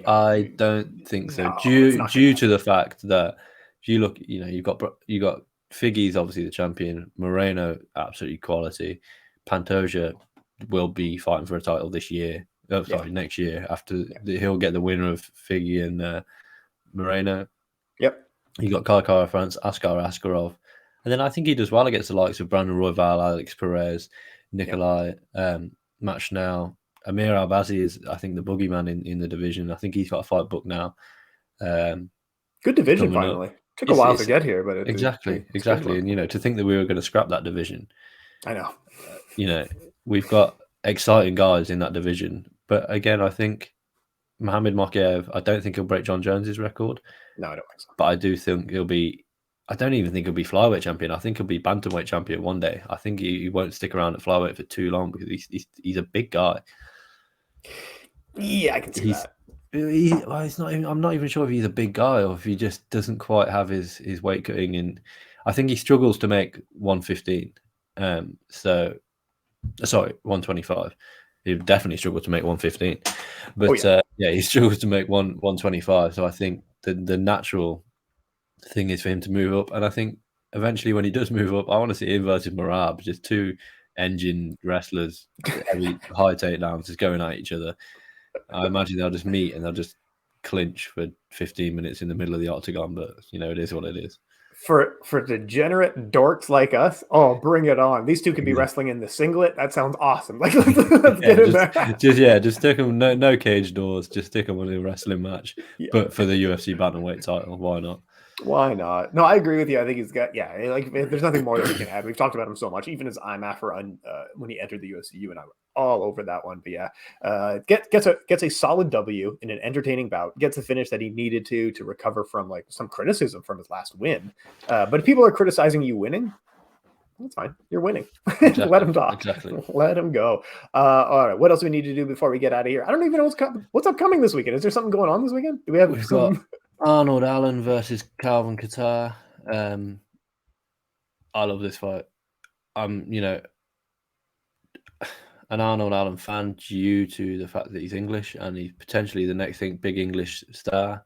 I don't think so. Due to the fact that if you look, you've got Figgy's obviously the champion. Moreno, absolutely quality. Pantoja will be fighting for a title this year. Next year. He'll get the winner of Figgy and Moreno. Yep. You got Kai France, Askar Askarov, and then I think he does well against the likes of Brandon Royval, Alex Perez, Nikolai, Matt Schnell. Amir Albazi is, I think, the boogeyman in the division. I think he's got a fight booked now. Good division, finally. Took a while to get here, but exactly. And to think that we were going to scrap that division. I know. We've got exciting guys in that division, but again, I think Mohamed Makhachev, I don't think he'll break John Jones's record. No, I don't think so. But I do think he'll be. I don't even think he'll be flyweight champion. I think he'll be bantamweight champion one day. I think he won't stick around at flyweight for too long because he's a big guy. Yeah, I can see that. It's not even, I'm not even sure if he's a big guy or if he just doesn't quite have his weight cutting in. I think he struggles to make 115. 125. He definitely struggled to make 115. But he struggles to make 125. So I think the natural thing is for him to move up. And I think eventually when he does move up, I want to see him versus Marab, just two engine wrestlers, heavy high takedowns, just going at each other. I imagine they'll just meet and they'll just clinch for 15 minutes in the middle of the octagon, but it is what it is. For degenerate dorks like us, bring it on. These two could be wrestling in the singlet. That sounds awesome. Let's get in there. Just stick them, no cage doors, just stick them in a wrestling match. Yeah. But for the UFC bantamweight title, why not? Why not? No, I agree with you. I think he's got, there's nothing more that he can add. We've talked about him so much, even as IMAF when he entered the UFC, you and I were all over that one. But gets a solid W in an entertaining bout, gets the finish that he needed to recover from some criticism from his last win. But if people are criticizing you winning, that's fine. You're winning. Exactly. Let him talk. Exactly. Let him go. All right. What else do we need to do before we get out of here? I don't even know what's upcoming this weekend. Is there something going on this weekend? Do we have some... Arnold Allen versus Calvin Kattar. I love this fight. I'm, an Arnold Allen fan due to the fact that he's English and he's potentially the next big English star.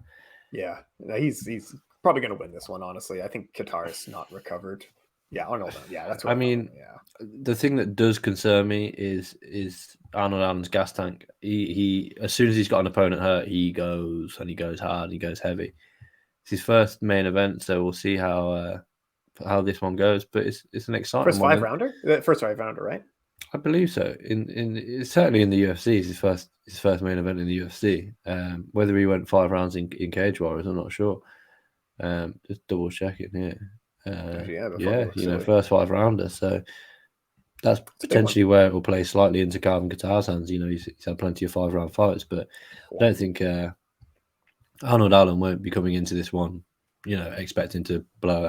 Yeah, he's probably going to win this one. Honestly, I think Kattar is not recovered. Yeah, Arnold. Yeah, that's what the thing that does concern me is Arnold Allen's gas tank. He as soon as he's got an opponent hurt, he goes and he goes hard, he goes heavy. It's his first main event, so we'll see how this one goes. But it's an exciting first five-rounder. First five-rounder, right? I believe so. In certainly in the UFC, it's his first main event in the UFC. Whether he went 5 rounds in Cage Warriors, I'm not sure. Just double checking here. First 5-rounder. So that's potentially where it will play slightly into Calvin Kattar's hands. He's had plenty of 5-round fights, but I don't think Arnold Allen won't be coming into this one, expecting to blow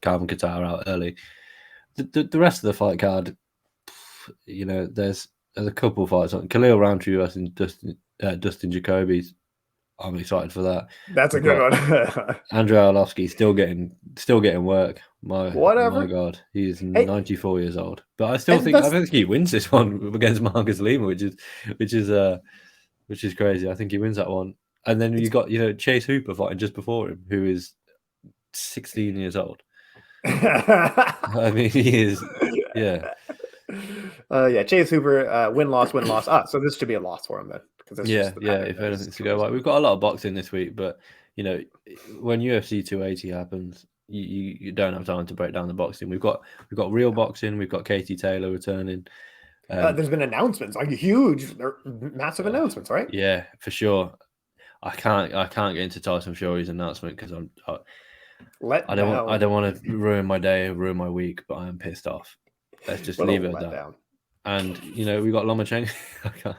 Calvin Kattar out early. The rest of the fight card, there's a couple of fights on. Khalil Roundtree versus Dustin Jacoby's. I'm excited for that. That's a good one. Andrei Arlovsky still getting work. My God, he is 94 years old. But I think he wins this one against Marcus Lima, which is crazy. I think he wins that one. And then you got Chase Hooper fighting just before him, who is 16 years old. I mean, he is. Yeah. Chase Hooper, win-loss. So this should be a loss for him then. If anything's to go right. We've got a lot of boxing this week, but when UFC 280 happens, you don't have time to break down the boxing. We've got real boxing. We've got Katie Taylor returning. There's been announcements, like huge, massive announcements, right? Yeah, for sure. I can't get into Tyson Fury's announcement because I don't want to ruin my day, ruin my week, but I am pissed off. Let's just leave it at that. Down. And we got Lomachenko.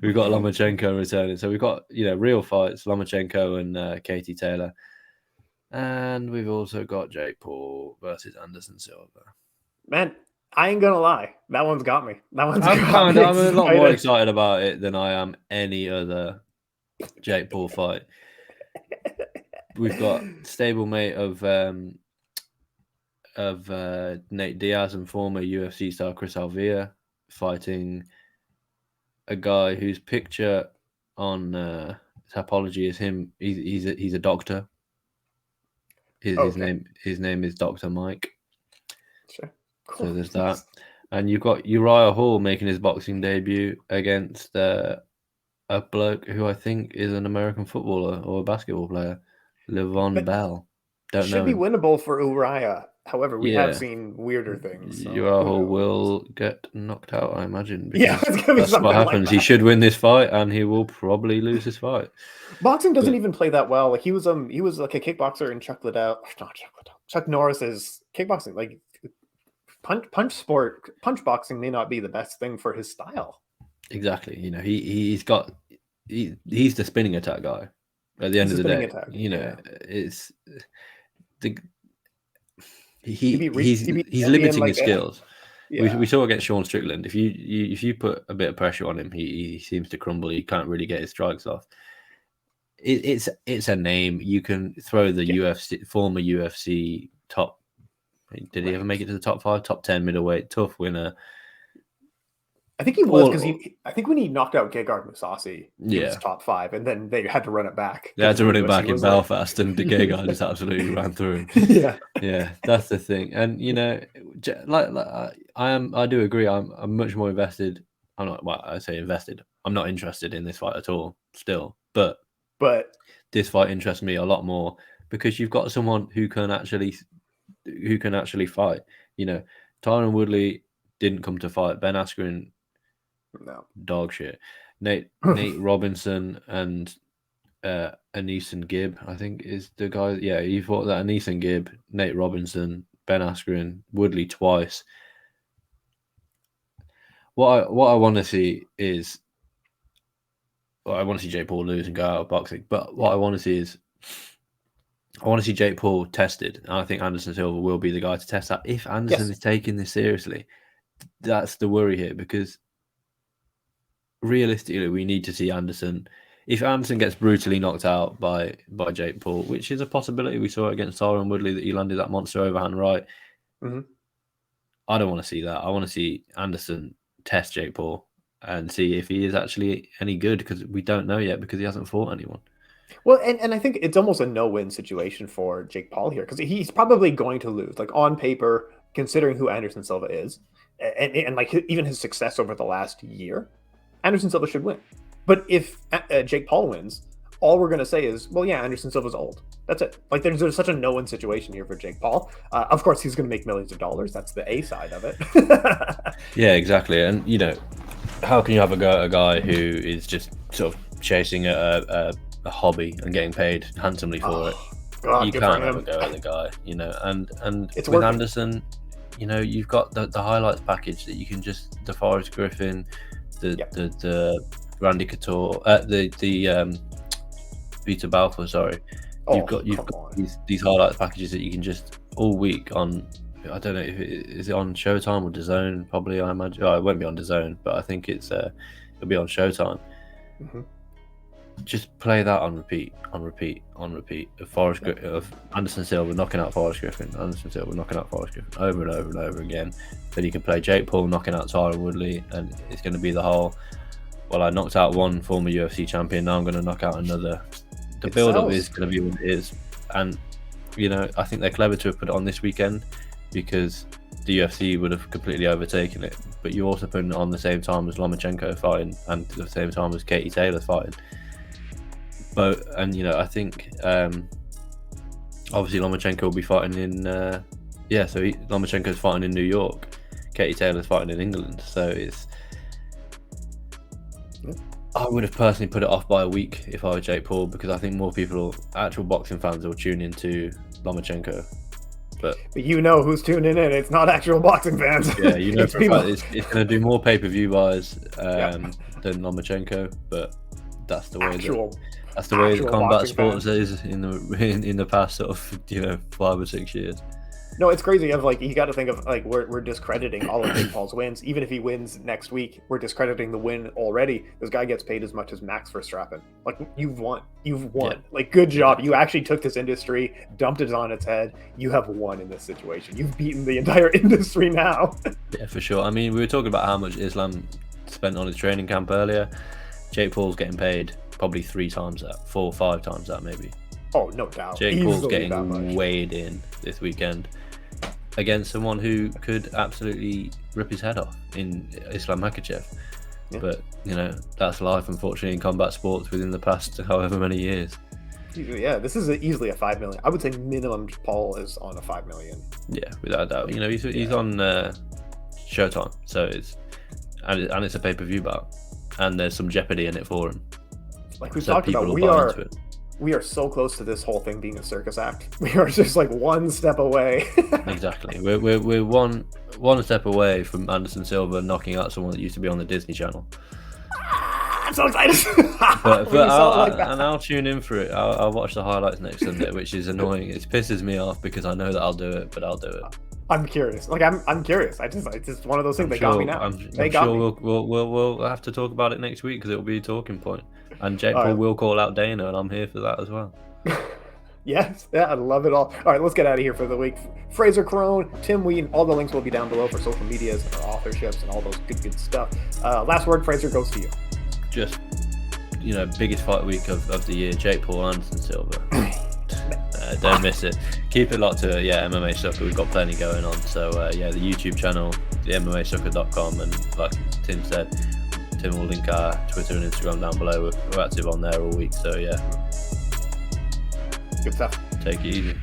We've got Lomachenko returning. So we've got real fights, Lomachenko and Katie Taylor, and we've also got Jake Paul versus Anderson Silva. Man, I ain't gonna lie, that one's got me. I'm a lot more excited about it than I am any other Jake Paul fight. We've got stablemate of Nate Diaz and former UFC star Chris Alvea fighting a guy whose picture on Tapology is him. He's a doctor. His name is Dr. Mike. Sure. Cool. So there's that. And you've got Uriah Hall making his boxing debut against a bloke who I think is an American footballer or a basketball player, Levon Bell. Don't know. Should be winnable for Uriah. However, we have seen weirder things. So Uriah Hall will get knocked out, I imagine. Yeah, it's gonna be that's what happens. He should win this fight, and he will probably lose this fight. Boxing doesn't even play that well. Like he was like a kickboxer in Chuck Norris's kickboxing. Like punch boxing may not be the best thing for his style. Exactly. He's the spinning attack guy. At the end of the day, it's the he's limiting his skills. Yeah. We saw against Sean Strickland. If you put a bit of pressure on him, he seems to crumble. He can't really get his strikes off. It's a name. You can throw the former UFC top. Did he ever make it to the top 5, top 10 middleweight? Tough winner. I think he was because I think when he knocked out Gegard Mousasi, he was top 5, and then they had to run it back. They had to run it back in Belfast, and Gegard just absolutely ran through him. Yeah, that's the thing. And I do agree. I'm much more invested. I'm not. Well, I say invested. I'm not interested in this fight at all. Still, but this fight interests me a lot more because you've got someone who can actually fight. Tyron Woodley didn't come to fight. Ben Askren. No. Dog shit. Nate Robinson and Aneeson Gibb, I think is the guy. Yeah, you fought that Aneeson Gibb, Nate Robinson, Ben Askren, Woodley twice. What I want to see is, I want to see Jake Paul lose and go out of boxing. But what I want to see is, I want to see Jake Paul tested. And I think Anderson Silva will be the guy to test that. If Anderson is taking this seriously, that's the worry here, because realistically, we need to see Anderson. If Anderson gets brutally knocked out by Jake Paul, which is a possibility, we saw it against Tyron Woodley that he landed that monster overhand right. Mm-hmm. I don't want to see that. I want to see Anderson test Jake Paul and see if he is actually any good, because we don't know yet because he hasn't fought anyone. Well, and I think it's almost a no-win situation for Jake Paul here, because he's probably going to lose. Like on paper, considering who Anderson Silva is, and like even his success over the last year, Anderson Silva should win. But if Jake Paul wins, all we're going to say is, well, yeah, Anderson Silva's old. That's it. Like there's such a no-win situation here for Jake Paul. Of course, he's going to make millions of dollars. That's the A side of it. Yeah, exactly. And, how can you have a guy who is just sort of chasing a hobby and getting paid handsomely for it? God, you can't have a go at the guy, and it's with working. Anderson, you've got the highlights package that you can just, the Forrest Griffin, the Randy Couture, the Peter Balfour, sorry. You've got these highlights packages that you can just all week on. I don't know if is it on Showtime or DAZN. Probably, I imagine. Oh, it won't be on DAZN, but I think it'll be on Showtime. Mm-hmm. Just play that on repeat. Of Anderson Silva knocking out Forrest Griffin, Anderson Silva knocking out Forrest Griffin over and over and over again. Then you can play Jake Paul knocking out Tyron Woodley, and it's going to be the whole, well, I knocked out one former UFC champion, now I'm going to knock out another. The build-up is going to be what it is. And, I think they're clever to have put it on this weekend, because the UFC would have completely overtaken it. But you also put it on the same time as Lomachenko fighting, and the same time as Katie Taylor fighting. But I think I obviously Lomachenko will be fighting in Lomachenko's fighting in New York. Katie Taylor's fighting in England, so it's I would have personally put it off by a week if I were Jake Paul, because I think more people, actual boxing fans, will tune into Lomachenko. But you know who's tuning in? It's not actual boxing fans. Yeah, you know for a fact it's going to do more pay-per-view buys than Lomachenko, but that's the way that combat sports is in the past sort of 5 or 6 years. No, it's crazy. You got to think of we're discrediting all of Jake Paul's wins. Even if he wins next week, we're discrediting the win already. This guy gets paid as much as Max Verstappen. You've won. Yeah. Good job. You actually took this industry, dumped it on its head. You have won in this situation. You've beaten the entire industry now. Yeah, for sure. I mean, we were talking about how much Islam spent on his training camp earlier. Jake Paul's getting paid probably 3 times that, 4 or 5 times that maybe. Oh, no doubt. Jake Paul's getting weighed in this weekend against someone who could absolutely rip his head off in Islam Makhachev. Yeah. But, that's life, unfortunately, in combat sports within the past however many years. Yeah, this is easily a 5 million. I would say minimum Paul is on a 5 million. Yeah, without a doubt. He's on Showtime, so it's a pay-per-view bout, and there's some jeopardy in it for him. Like we've talked about, we are so close to this whole thing being a circus act. We are just one step away. Exactly. We're one step away from Anderson Silva knocking out someone that used to be on the Disney Channel. I'm so excited. but I'll tune in for it. I'll watch the highlights next Sunday, which is annoying. It pisses me off because I know that I'll do it, but I'll do it. I'm curious. I'm curious. It's just one of those things. They got me now. I'm sure we'll have to talk about it next week because it will be a talking point. And Jake Paul will call out Dana, and I'm here for that as well. Yes, yeah, I love it all. All right, let's get out of here for the week. Frazer Krohn, Tim Wheaton, all the links will be down below for social medias and our authorships and all those good stuff. Last word, Frazer, goes to you. Just, biggest fight week of the year, Jake Paul, Anderson Silva. Don't miss it. Keep it locked to MMA Sucka. We've got plenty going on. So the YouTube channel, the MMASucka.com, and like Tim said, Tim will link our Twitter and Instagram down below. We're active on there all week. So yeah, good stuff. Take it easy.